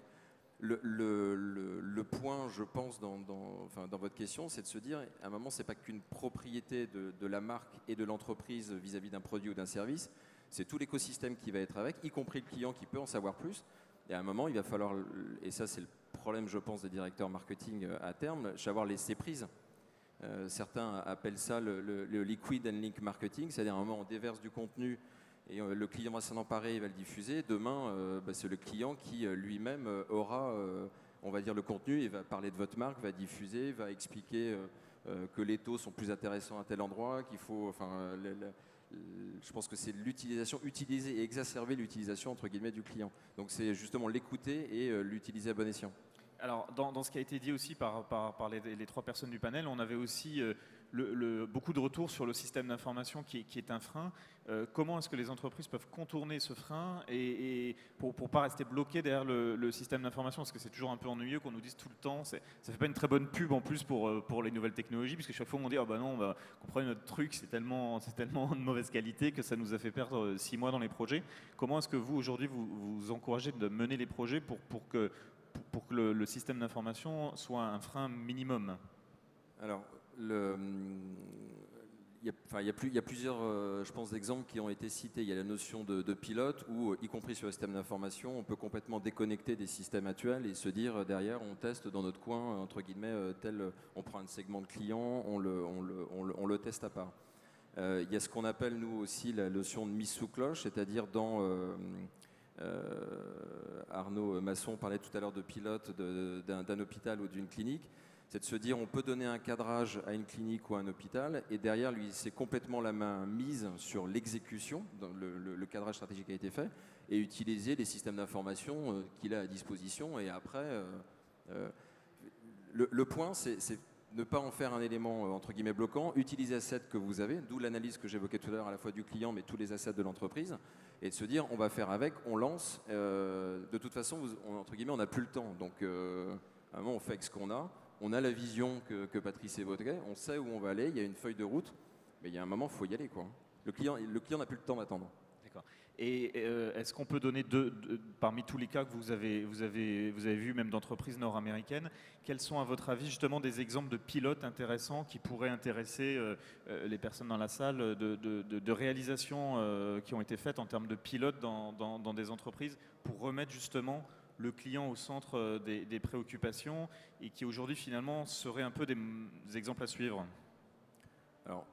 le point, je pense, dans votre question, c'est de se dire, à un moment, ce n'est pas qu'une propriété de la marque et de l'entreprise vis-à-vis d'un produit ou d'un service, c'est tout l'écosystème qui va être avec, y compris le client qui peut en savoir plus. Et à un moment, il va falloir, et ça c'est le problème, je pense, des directeurs marketing à terme, savoir laisser prise. Certains appellent ça le liquid and link marketing, c'est-à-dire à un moment, on déverse du contenu et le client va s'en emparer, il va le diffuser. Demain, c'est le client qui lui-même aura, on va dire, le contenu, il va parler de votre marque, va diffuser, va expliquer que les taux sont plus intéressants à tel endroit, qu'il faut, enfin, je pense que c'est l'utilisation, utiliser et exacerber l'utilisation entre guillemets du client. Donc c'est justement l'écouter et l'utiliser à bon escient. Alors, dans ce qui a été dit aussi par les trois personnes du panel, on avait aussi beaucoup de retours sur le système d'information qui est un frein. Comment est-ce que les entreprises peuvent contourner ce frein et pour ne pas rester bloquées derrière le système d'information? Parce que c'est toujours un peu ennuyeux qu'on nous dise tout le temps. Ça ne fait pas une très bonne pub en plus pour les nouvelles technologies, puisque chaque fois on dit ah bah non, comprenez notre truc, c'est tellement de mauvaise qualité que ça nous a fait perdre 6 mois dans les projets. Comment est-ce que vous, aujourd'hui, vous encouragez de mener les projets pour que le système d'information soit un frein minimum? Alors, il y a plusieurs, je pense, exemples qui ont été cités. Il y a la notion de pilote où, y compris sur le système d'information, on peut complètement déconnecter des systèmes actuels et se dire derrière, on teste dans notre coin, entre guillemets, on prend un segment de client, on le teste à part. Il y a ce qu'on appelle, nous aussi, la notion de mise sous cloche, c'est-à-dire dans... Arnaud Masson parlait tout à l'heure de pilote d'un hôpital ou d'une clinique. C'est de se dire on peut donner un cadrage à une clinique ou à un hôpital et derrière lui c'est complètement la main mise sur l'exécution, le cadrage stratégique a été fait et utiliser les systèmes d'information qu'il a à disposition et après le point c'est ne pas en faire un élément entre guillemets bloquant, utiliser assets que vous avez, d'où l'analyse que j'évoquais tout à l'heure à la fois du client mais tous les assets de l'entreprise et de se dire on va faire avec, on lance, de toute façon entre guillemets on n'a plus le temps donc à un moment on fait avec ce qu'on a. On a la vision que Patrice évoquait, on sait où on va aller, il y a une feuille de route, mais il y a un moment, il faut y aller, quoi. Le client n'a plus le temps d'attendre. D'accord. Et est-ce qu'on peut donner parmi tous les cas que vous avez vus, même d'entreprises nord-américaines, quels sont à votre avis justement des exemples de pilotes intéressants qui pourraient intéresser les personnes dans la salle, de réalisations qui ont été faites en termes de pilotes dans des entreprises pour remettre justement le client au centre des préoccupations et qui aujourd'hui finalement seraient un peu des exemples à suivre? Alors,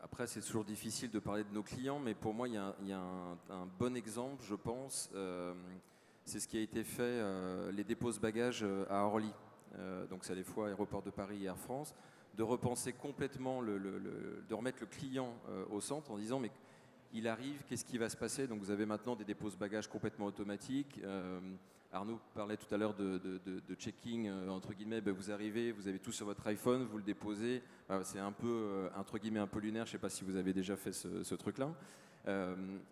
après c'est toujours difficile de parler de nos clients, mais pour moi il y a un bon exemple, je pense, c'est ce qui a été fait, les dépôts de bagages à Orly, donc c'est à la fois Aéroport de Paris et Air France, de repenser complètement, de remettre le client au centre en disant mais il arrive, qu'est-ce qui va se passer? Donc vous avez maintenant des dépôts de bagages complètement automatiques. Arnaud parlait tout à l'heure de checking, entre guillemets, ben vous arrivez, vous avez tout sur votre iPhone, vous le déposez, c'est un peu, entre guillemets, un peu lunaire, je ne sais pas si vous avez déjà fait ce truc-là,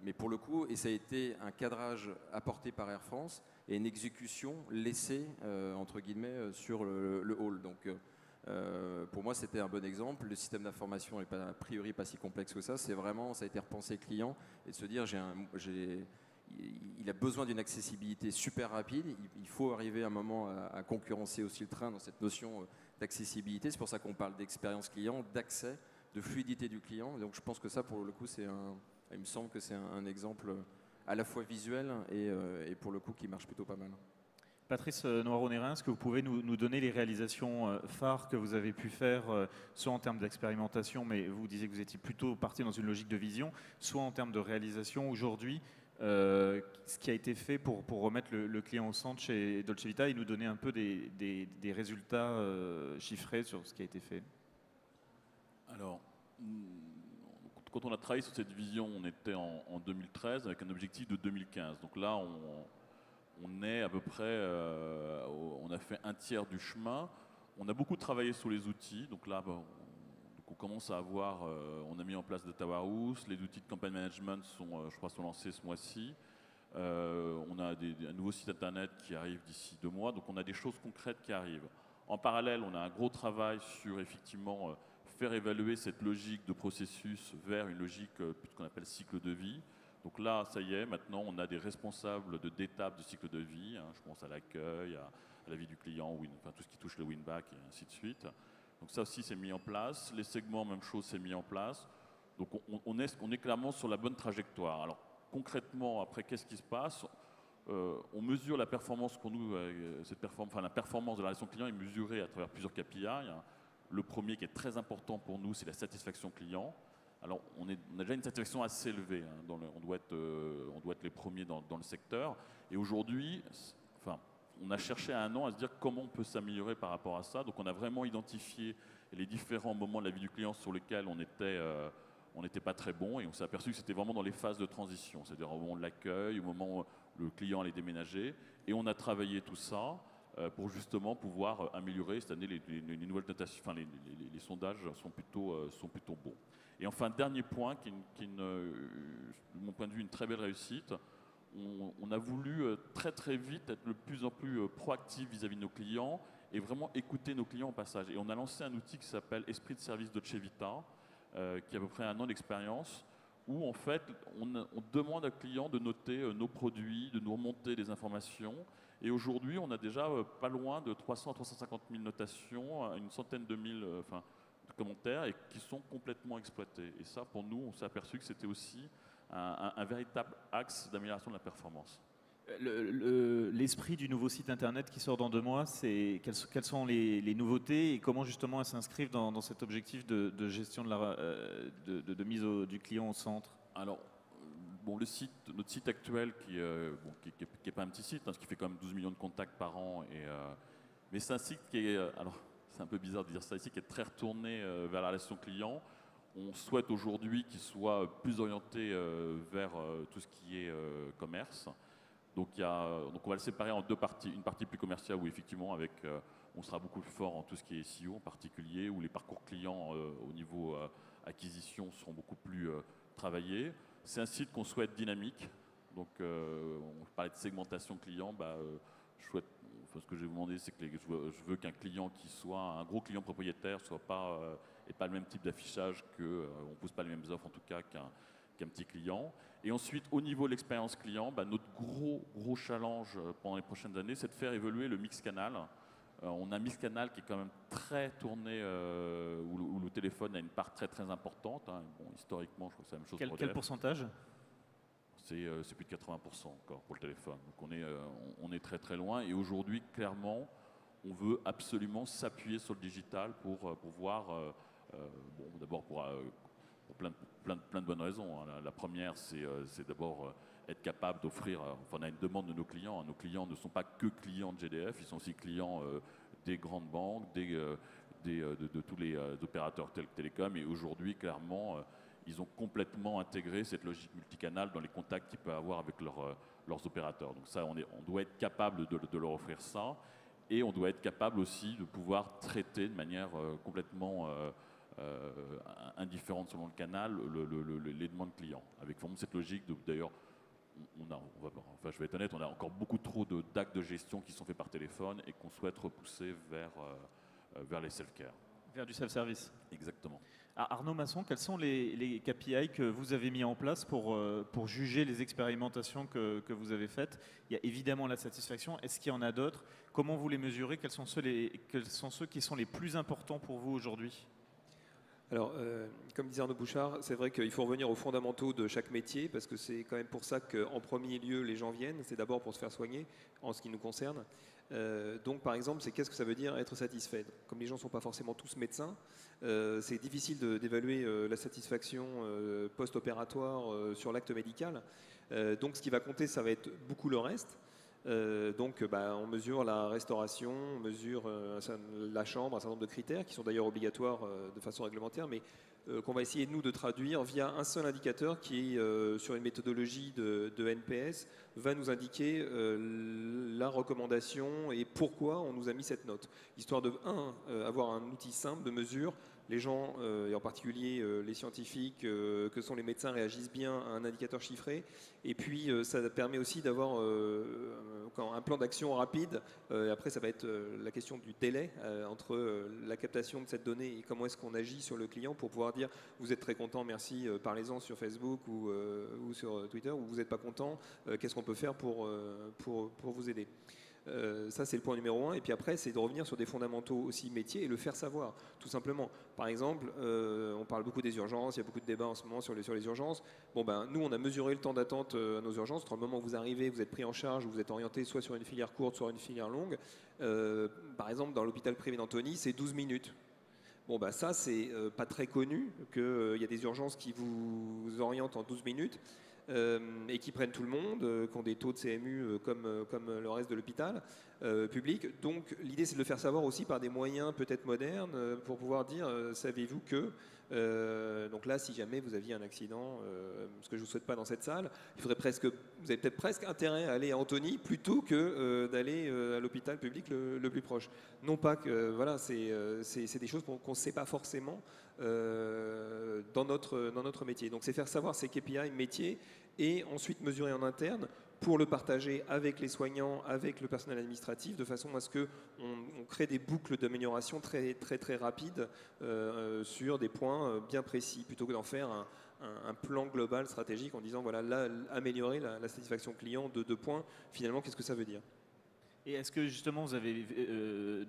mais pour le coup, et ça a été un cadrage apporté par Air France et une exécution laissée, entre guillemets, sur le hall. Donc pour moi, c'était un bon exemple. Le système d'information n'est a priori pas si complexe que ça, c'est vraiment, ça a été repensé client et de se dire, il a besoin d'une accessibilité super rapide. Il faut arriver à un moment à concurrencer aussi le train dans cette notion d'accessibilité. C'est pour ça qu'on parle d'expérience client, d'accès, de fluidité du client. Donc je pense que ça, pour le coup, il me semble que c'est un exemple à la fois visuel et pour le coup qui marche plutôt pas mal. Patrice Noiron-Hérin, est-ce que vous pouvez nous donner les réalisations phares que vous avez pu faire, soit en termes d'expérimentation, mais vous disiez que vous étiez plutôt parti dans une logique de vision, soit en termes de réalisation aujourd'hui, ce qui a été fait pour remettre le client au centre chez Dolce Vita et nous donner un peu des résultats chiffrés sur ce qui a été fait? Alors, quand on a travaillé sur cette vision, on était en 2013 avec un objectif de 2015. Donc là, on est à peu près, on a fait un tiers du chemin. On a beaucoup travaillé sur les outils. Donc là, on commence à avoir, on a mis en place Data Warehouse, les outils de campagne management sont lancés ce mois-ci. On a un nouveau site internet qui arrive d'ici 2 mois, donc on a des choses concrètes qui arrivent. En parallèle, on a un gros travail sur effectivement faire évaluer cette logique de processus vers une logique qu'on appelle cycle de vie. Donc là, ça y est, maintenant on a des responsables d'étapes de cycle de vie, je pense à l'accueil, à la vie du client, enfin, tout ce qui touche le win-back et ainsi de suite. Donc ça aussi c'est mis en place, les segments, même chose, c'est mis en place. Donc on est clairement sur la bonne trajectoire. Alors concrètement, après, qu'est-ce qui se passe? On mesure la performance pour nous, la performance de la relation client est mesurée à travers plusieurs KPI. Le premier qui est très important pour nous, c'est la satisfaction client. Alors on a déjà une satisfaction assez élevée, on doit être les premiers dans le secteur. Et aujourd'hui, on a cherché à 1 an à se dire comment on peut s'améliorer par rapport à ça. Donc on a vraiment identifié les différents moments de la vie du client sur lesquels on n'était pas très bon et on s'est aperçu que c'était vraiment dans les phases de transition, c'est-à-dire au moment de l'accueil, au moment où le client allait déménager. Et on a travaillé tout ça pour justement pouvoir améliorer. Cette année, les nouvelles notations, enfin, les sondages sont plutôt bons. Et enfin, dernier point, qui est de mon point de vue une très belle réussite, on a voulu très très vite être de plus en plus proactif vis-à-vis de nos clients et vraiment écouter nos clients au passage. Et on a lancé un outil qui s'appelle Esprit de service de Chevita, qui a à peu près 1 an d'expérience, où en fait on demande à clients de noter nos produits, de nous remonter des informations. Et aujourd'hui, on a déjà pas loin de 300 à 350 000 notations, une centaine de mille de commentaires, et qui sont complètement exploités. Et ça, pour nous, on s'est aperçu que c'était aussi un véritable axe d'amélioration de la performance. L'esprit du nouveau site internet qui sort dans 2 mois, quelles sont les nouveautés et comment justement elles s'inscrivent dans cet objectif de gestion de mise du client au centre? Alors, bon, notre site actuel, qui n'est pas un petit site, hein, ce qui fait quand même 12 millions de contacts par an, mais c'est un site qui est, alors c'est un peu bizarre de dire ça ici, qui est très retourné vers la relation client. On souhaite aujourd'hui qu'il soit plus orienté vers tout ce qui est commerce. Donc on va le séparer en 2 parties. Une partie plus commerciale où effectivement on sera beaucoup plus fort en tout ce qui est SEO en particulier, où les parcours clients au niveau acquisition seront beaucoup plus travaillés. C'est un site qu'on souhaite dynamique. Donc on parlait de segmentation client. Ce que je vais vous demander, c'est que je veux qu'un client qui soit un gros client propriétaire ait pas le même type d'affichage, qu'on ne pousse pas les mêmes offres en tout cas qu'un petit client. Et ensuite, au niveau de l'expérience client, notre gros challenge pendant les prochaines années, c'est de faire évoluer le mix canal. On a un mix canal qui est quand même très tourné, où le téléphone a une part très très importante. Hein. Bon, historiquement, je crois que c'est la même chose pour Quel pourcentage? C'est plus de 80% encore pour le téléphone. Donc on est très très loin. Et aujourd'hui, clairement, on veut absolument s'appuyer sur le digital pour voir, d'abord pour plein de bonnes raisons. Hein. La première, c'est d'abord être capable d'offrir, on a une demande de nos clients. Nos clients ne sont pas que clients de GDF, ils sont aussi clients des grandes banques, de tous les opérateurs télécoms. Et aujourd'hui, clairement, ils ont complètement intégré cette logique multicanale dans les contacts qu'ils peuvent avoir avec leurs opérateurs. Donc ça, on doit être capable de leur offrir ça. Et on doit être capable aussi de pouvoir traiter de manière complètement indifférente selon le canal les demandes clients. Avec vraiment cette logique d'ailleurs, je vais être honnête, on a encore beaucoup trop d'actes de gestion qui sont faits par téléphone et qu'on souhaite repousser vers les self-care. Vers du self-service. Exactement. Arnaud Masson, quels sont les KPI que vous avez mis en place pour juger les expérimentations que vous avez faites? Il y a évidemment la satisfaction. Est-ce qu'il y en a d'autres? Comment vous les mesurez? Quels sont ceux qui sont les plus importants pour vous aujourd'hui? Alors, comme disait Arnaud Bouchard, c'est vrai qu'il faut revenir aux fondamentaux de chaque métier, parce que c'est quand même pour ça qu'en premier lieu, les gens viennent. C'est d'abord pour se faire soigner, en ce qui nous concerne. Donc, par exemple, c'est qu'est-ce que ça veut dire être satisfait? Comme les gens ne sont pas forcément tous médecins, c'est difficile d'évaluer la satisfaction post-opératoire sur l'acte médical. Donc, ce qui va compter, ça va être beaucoup le reste. On mesure la restauration, on mesure la chambre, un certain nombre de critères qui sont d'ailleurs obligatoires de façon réglementaire, mais qu'on va essayer nous de traduire via un seul indicateur qui est sur une méthodologie de NPS, va nous indiquer la recommandation et pourquoi on nous a mis cette note. Histoire de, avoir un outil simple de mesure. Les gens, et en particulier les scientifiques, que sont les médecins, réagissent bien à un indicateur chiffré. Et puis, ça permet aussi d'avoir un plan d'action rapide. Après, ça va être la question du délai entre la captation de cette donnée et comment est-ce qu'on agit sur le client pour pouvoir dire « vous êtes très content, merci, parlez-en sur Facebook ou sur Twitter » ou « vous n'êtes pas content, qu'est-ce qu'on peut faire pour vous aider ?» Ça, c'est le point numéro 1. Et puis après, c'est de revenir sur des fondamentaux aussi métiers et le faire savoir, tout simplement. Par exemple, on parle beaucoup des urgences, il y a beaucoup de débats en ce moment sur les urgences. Nous, on a mesuré le temps d'attente à nos urgences. Entre le moment où vous arrivez, vous êtes pris en charge, vous êtes orienté soit sur une filière courte, soit une filière longue. Par exemple, dans l'hôpital privé d'Antony, c'est 12 minutes. Ça, c'est pas très connu qu'il y a des urgences qui vous orientent en 12 minutes. Et qui prennent tout le monde, qui ont des taux de CMU comme le reste de l'hôpital. public. Donc l'idée, c'est de le faire savoir aussi par des moyens peut-être modernes pour pouvoir dire, savez-vous que... donc là, si jamais vous aviez un accident, ce que je ne vous souhaite pas dans cette salle, vous avez peut-être presque intérêt à aller à Antony plutôt que d'aller à l'hôpital public le plus proche. Non pas que, voilà, c'est des choses qu'on ne sait pas forcément dans notre métier. Donc c'est faire savoir ces KPI métiers et ensuite mesurer en interne pour le partager avec les soignants, avec le personnel administratif, de façon à ce qu'on crée des boucles d'amélioration très, très, très rapides sur des points bien précis, plutôt que d'en faire un plan global stratégique en disant, voilà, là, améliorer la satisfaction client de 2 points, finalement, qu'est-ce que ça veut dire ? Et est-ce que justement, vous avez,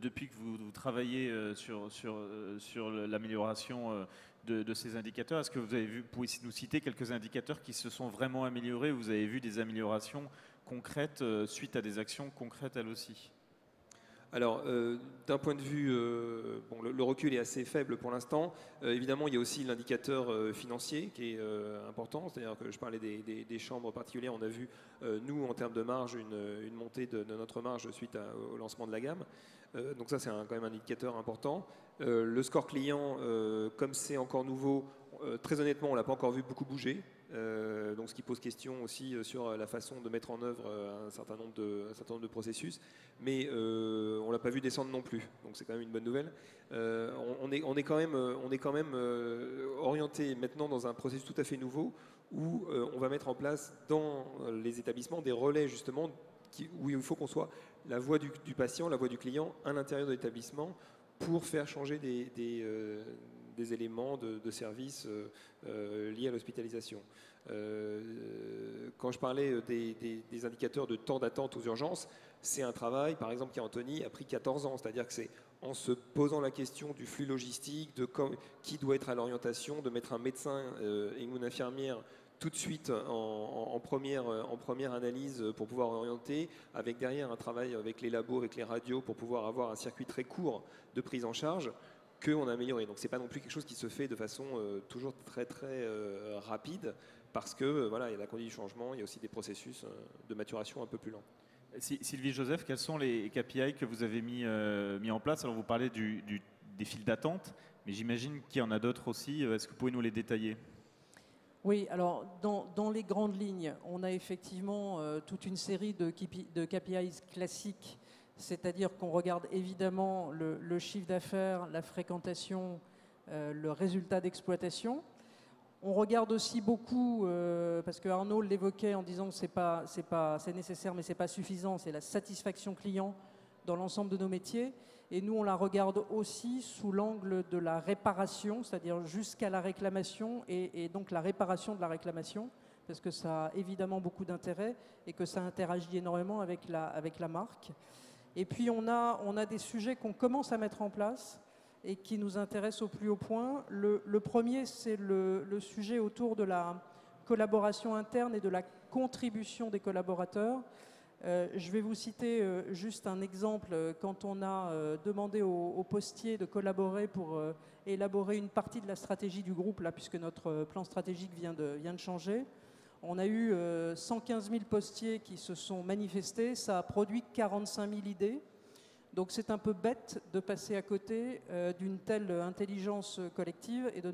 depuis que vous travaillez sur l'amélioration de ces indicateurs, est-ce que vous pouvez nous citer quelques indicateurs qui se sont vraiment améliorés? Vous avez vu des améliorations concrètes suite à des actions concrètes elles aussi? Alors, d'un point de vue, bon, le recul est assez faible pour l'instant. Évidemment, il y a aussi l'indicateur financier qui est important. C'est-à-dire que je parlais des chambres particulières. On a vu, nous, en termes de marge, une montée de notre marge suite au lancement de la gamme. Donc ça, c'est quand même un indicateur important. Le score client, comme c'est encore nouveau, très honnêtement, on ne l'a pas encore vu beaucoup bouger. Donc ce qui pose question aussi sur la façon de mettre en œuvre un certain nombre de processus, mais on ne l'a pas vu descendre non plus, donc c'est quand même une bonne nouvelle. On est quand même orienté maintenant dans un processus tout à fait nouveau où on va mettre en place dans les établissements des relais justement où il faut qu'on soit la voix du patient, la voix du client à l'intérieur de l'établissement pour faire changer des éléments de service liés à l'hospitalisation. Quand je parlais des indicateurs de temps d'attente aux urgences, c'est un travail, par exemple, qui à Antony a pris 14 ans. C'est-à-dire que c'est en se posant la question du flux logistique, de qui doit être à l'orientation, de mettre un médecin et une infirmière tout de suite en première analyse pour pouvoir orienter, avec derrière un travail avec les labos, avec les radios, pour pouvoir avoir un circuit très court de prise en charge, qu'on a amélioré. Donc c'est pas non plus quelque chose qui se fait de façon toujours très très rapide, parce que voilà, il y a la conduite du changement, il y a aussi des processus de maturation un peu plus lents. Sylvie Joseph, quels sont les KPI que vous avez mis en place? Alors vous parlez des files d'attente, mais j'imagine qu'il y en a d'autres aussi. Est-ce que vous pouvez nous les détailler? Oui, alors dans les grandes lignes, on a effectivement toute une série de KPIs classiques, c'est-à-dire qu'on regarde évidemment le chiffre d'affaires, la fréquentation, le résultat d'exploitation. On regarde aussi beaucoup, parce que Arnaud l'évoquait en disant que c'est nécessaire mais c'est pas suffisant, c'est la satisfaction client dans l'ensemble de nos métiers. Et nous, on la regarde aussi sous l'angle de la réparation, c'est-à-dire jusqu'à la réclamation et donc la réparation de la réclamation, parce que ça a évidemment beaucoup d'intérêt et que ça interagit énormément avec la marque. Et puis, on a des sujets qu'on commence à mettre en place et qui nous intéressent au plus haut point. Le premier, c'est le sujet autour de la collaboration interne et de la contribution des collaborateurs. Je vais vous citer juste un exemple. Quand on a demandé aux postiers de collaborer pour élaborer une partie de la stratégie du groupe, là, puisque notre plan stratégique vient de changer, on a eu 115 000 postiers qui se sont manifestés. Ça a produit 45 000 idées. Donc c'est un peu bête de passer à côté d'une telle intelligence collective et de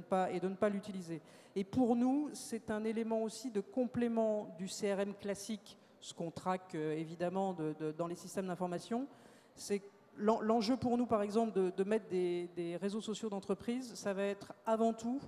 ne pas l'utiliser. Et pour nous, c'est un élément aussi de complément du CRM classique, ce qu'on traque évidemment dans les systèmes d'information. C'est l'enjeu pour nous, par exemple, de mettre des réseaux sociaux d'entreprise, ça va être avant tout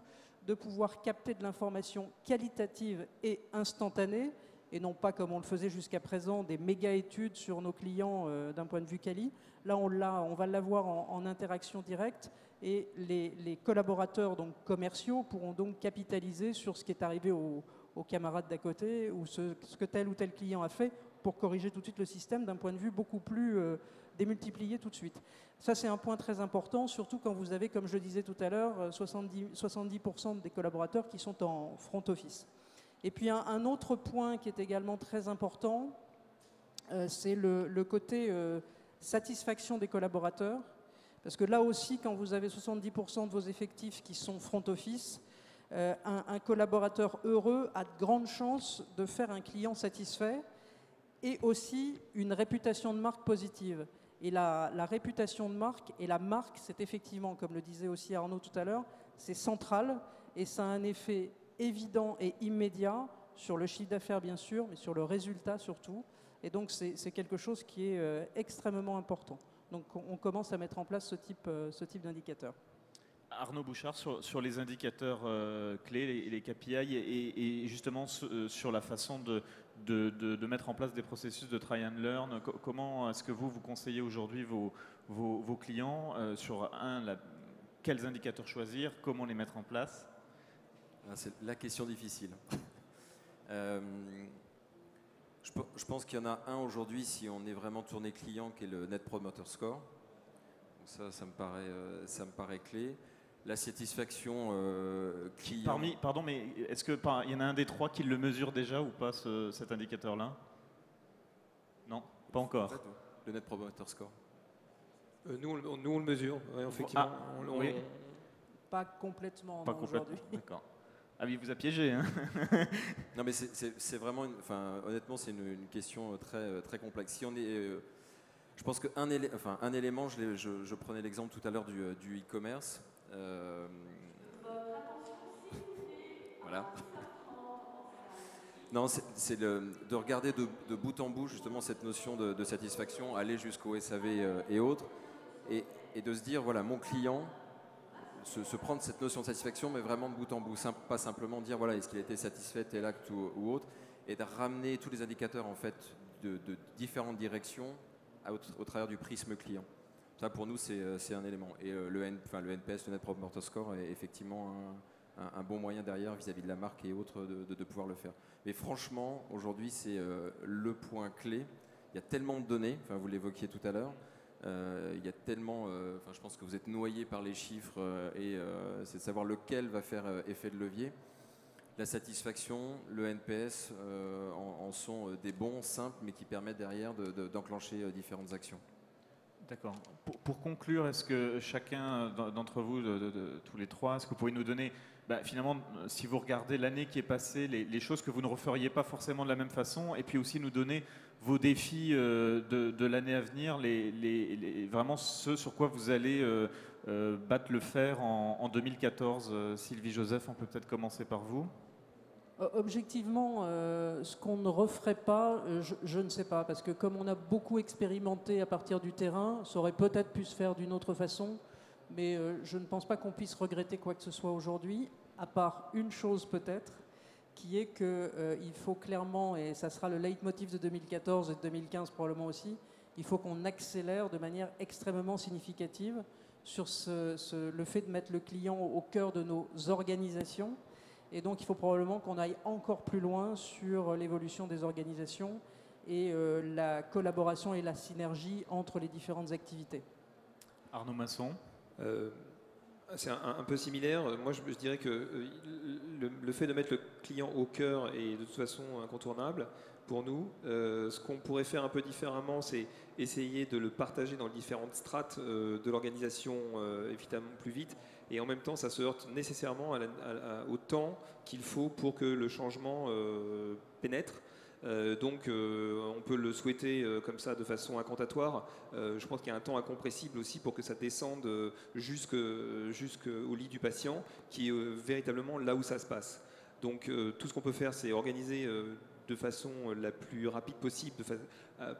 de pouvoir capter de l'information qualitative et instantanée, et non pas comme on le faisait jusqu'à présent, des méga-études sur nos clients d'un point de vue quali. Là, on va l'avoir en interaction directe, et les collaborateurs donc, commerciaux pourront donc capitaliser sur ce qui est arrivé aux camarades d'à côté, ou ce que tel ou tel client a fait, pour corriger tout de suite le système d'un point de vue beaucoup plus démultiplié tout de suite. Ça, c'est un point très important, surtout quand vous avez, comme je le disais tout à l'heure, 70% des collaborateurs qui sont en front office. Et puis un autre point qui est également très important, c'est le côté satisfaction des collaborateurs. Parce que là aussi, quand vous avez 70% de vos effectifs qui sont front office, un collaborateur heureux a de grandes chances de faire un client satisfait. et aussi une réputation de marque positive. Et la réputation de marque et la marque, c'est effectivement, comme le disait aussi Arnaud tout à l'heure, c'est central et ça a un effet évident et immédiat sur le chiffre d'affaires bien sûr, mais sur le résultat surtout. Et donc c'est quelque chose qui est extrêmement important. Donc on commence à mettre en place ce type d'indicateur. Arnaud Bouchard, sur les indicateurs clés, les KPI, et justement sur la façon de mettre en place des processus de try and learn, comment est-ce que vous conseillez aujourd'hui vos clients sur quels indicateurs choisir, comment les mettre en place? C'est la question difficile. Je pense qu'il y en a un aujourd'hui, si on est vraiment tourné client, qui est le Net Promoter Score. Donc ça me paraît clé. La satisfaction client. Pardon, mais est-ce qu'il y en a un des trois qui le mesure déjà ou pas, cet indicateur-là? Non, pas encore. En fait, le Net Promoter Score. Nous, on le mesure, ouais, effectivement. Oui. Pas complètement aujourd'hui. D'accord. Ah oui, il vous a piégé. Hein. Non, mais c'est vraiment, honnêtement, c'est une question très, très complexe. Si on est, je pense qu'un élément, je prenais l'exemple tout à l'heure du e-commerce. Voilà. Non, c'est de regarder de bout en bout justement cette notion de satisfaction, aller jusqu'au SAV et autres, et de se dire, voilà, mon client, se prendre cette notion de satisfaction, mais vraiment de bout en bout, pas simplement dire, voilà, est-ce qu'il a été satisfait tel acte ou autre, et de ramener tous les indicateurs en fait de différentes directions au travers du prisme client. Ça, pour nous, c'est un élément. Et le NPS, le Net Promoter Score, est effectivement un bon moyen derrière vis-à-vis de la marque et autres de pouvoir le faire. Mais franchement, aujourd'hui, c'est le point clé. Il y a tellement de données, vous l'évoquiez tout à l'heure, il y a tellement, je pense que vous êtes noyé par les chiffres et c'est de savoir lequel va faire effet de levier. La satisfaction, le NPS en sont des bons, simples, mais qui permettent derrière d'enclencher différentes actions. D'accord. Pour conclure, est-ce que chacun d'entre vous, tous les trois, est-ce que vous pouvez nous donner, finalement, si vous regardez l'année qui est passée, les choses que vous ne referiez pas forcément de la même façon, et puis aussi nous donner vos défis de l'année à venir, vraiment ce sur quoi vous allez battre le fer en 2014. Sylvie, Joseph, on peut peut-être commencer par vous. Objectivement, ce qu'on ne referait pas, je ne sais pas, parce que comme on a beaucoup expérimenté à partir du terrain, ça aurait peut-être pu se faire d'une autre façon, mais je ne pense pas qu'on puisse regretter quoi que ce soit aujourd'hui, à part une chose peut-être, qui est qu'il faut clairement, et ça sera le leitmotiv de 2014 et de 2015 probablement aussi, il faut qu'on accélère de manière extrêmement significative sur le fait de mettre le client au cœur de nos organisations. Et donc, il faut probablement qu'on aille encore plus loin sur l'évolution des organisations et la collaboration et la synergie entre les différentes activités. Arnaud Masson. C'est un peu similaire. Moi, je dirais que le fait de mettre le client au cœur est de toute façon incontournable pour nous. Ce qu'on pourrait faire un peu différemment, c'est essayer de le partager dans les différentes strates de l'organisation évidemment plus vite. Et en même temps, ça se heurte nécessairement au temps qu'il faut pour que le changement pénètre. Donc on peut le souhaiter comme ça de façon incantatoire. Je pense qu'il y a un temps incompressible aussi pour que ça descende jusqu'au lit du patient, qui est véritablement là où ça se passe. Donc tout ce qu'on peut faire, c'est organiser de façon la plus rapide possible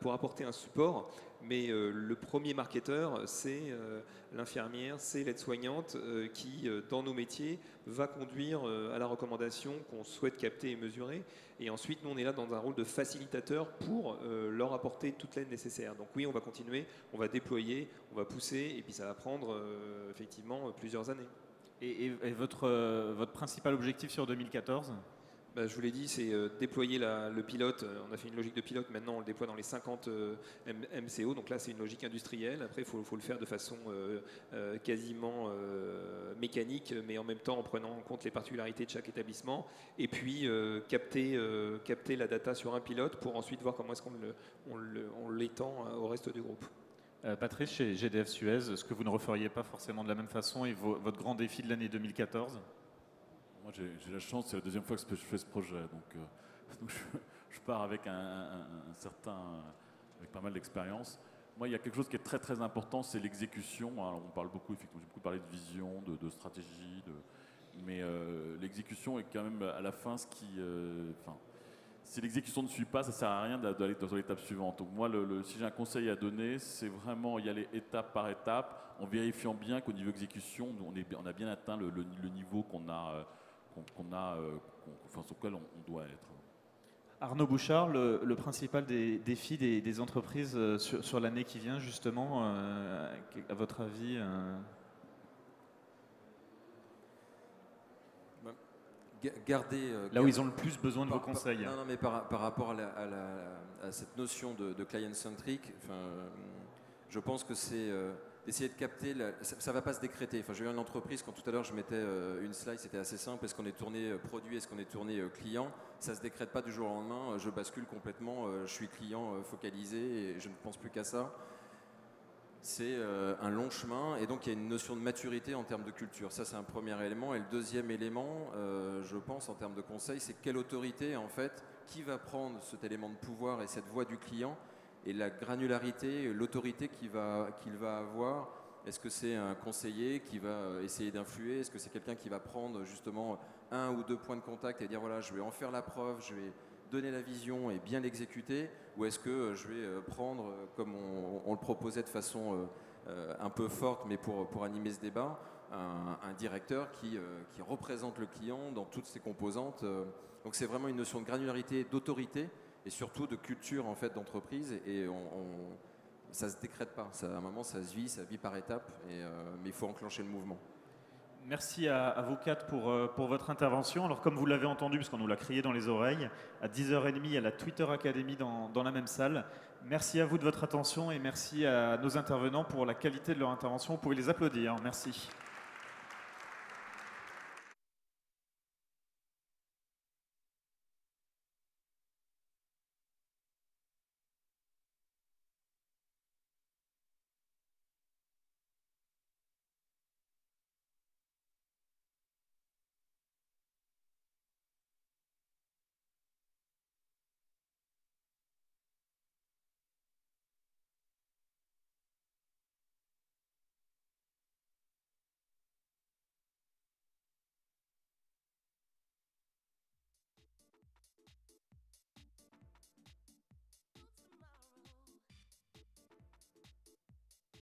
pour apporter un support. Mais le premier marketeur, c'est l'infirmière, c'est l'aide-soignante qui, dans nos métiers, va conduire à la recommandation qu'on souhaite capter et mesurer. Et ensuite, nous, on est là dans un rôle de facilitateur pour leur apporter toute l'aide nécessaire. Donc oui, on va continuer, on va déployer, on va pousser, et puis ça va prendre effectivement plusieurs années. Et votre principal objectif sur 2014 ? Je vous l'ai dit, c'est déployer le pilote. On a fait une logique de pilote, maintenant on le déploie dans les 50 MCO, donc là c'est une logique industrielle. Après il faut le faire de façon quasiment mécanique, mais en même temps en prenant en compte les particularités de chaque établissement. Et puis capter la data sur un pilote pour ensuite voir comment est-ce qu'on l'étend au reste du groupe. Patrice, chez GDF Suez, ce que vous ne referiez pas forcément de la même façon et votre grand défi de l'année 2014 ? Moi, j'ai la chance, c'est la deuxième fois que je fais ce projet, donc je pars avec avec pas mal d'expérience. Moi, il y a quelque chose qui est très très important, c'est l'exécution. Alors, on parle beaucoup, effectivement, j'ai beaucoup parlé de vision, de stratégie, mais l'exécution est quand même à la fin ce qui... si l'exécution ne suit pas, ça ne sert à rien d'aller dans l'étape suivante. Donc moi, si j'ai un conseil à donner, c'est vraiment y aller étape par étape, en vérifiant bien qu'au niveau exécution, on a bien atteint le niveau sur lequel on doit être. Arnaud Bouchard, le principal des défis des entreprises sur l'année qui vient, justement, à votre avis Garder, là où ils ont le plus besoin de vos conseils. Non, mais par rapport à cette notion de client-centric, je pense que c'est essayer de capter, ça ne va pas se décréter. Enfin, j'ai eu une entreprise, quand tout à l'heure je mettais une slide, c'était assez simple, est-ce qu'on est tourné produit, est-ce qu'on est tourné client, ça ne se décrète pas du jour au lendemain, je bascule complètement, je suis client focalisé et je ne pense plus qu'à ça. C'est un long chemin et donc il y a une notion de maturité en termes de culture. Ça, c'est un premier élément. Et le deuxième élément, je pense, en termes de conseil, c'est quelle autorité, en fait, qui va prendre cet élément de pouvoir et cette voix du client et la granularité, l'autorité qu'il va avoir. Est-ce que c'est un conseiller qui va essayer d'influer? Est-ce que c'est quelqu'un qui va prendre justement 1 ou 2 points de contact et dire voilà, je vais en faire la preuve, je vais donner la vision et bien l'exécuter, ou est-ce que je vais prendre, comme on le proposait de façon un peu forte, mais pour animer ce débat, un directeur qui représente le client dans toutes ses composantes. Donc c'est vraiment une notion de granularité, d'autorité et surtout de culture en fait d'entreprise. Et ça ne se décrète pas. À un moment, ça vit par étapes, mais il faut enclencher le mouvement. Merci à vous quatre pour votre intervention. Alors comme vous l'avez entendu, puisqu'on nous l'a crié dans les oreilles, à 10h30, il y a la Twitter Academy dans la même salle. Merci à vous de votre attention et merci à nos intervenants pour la qualité de leur intervention. Vous pouvez les applaudir. Merci.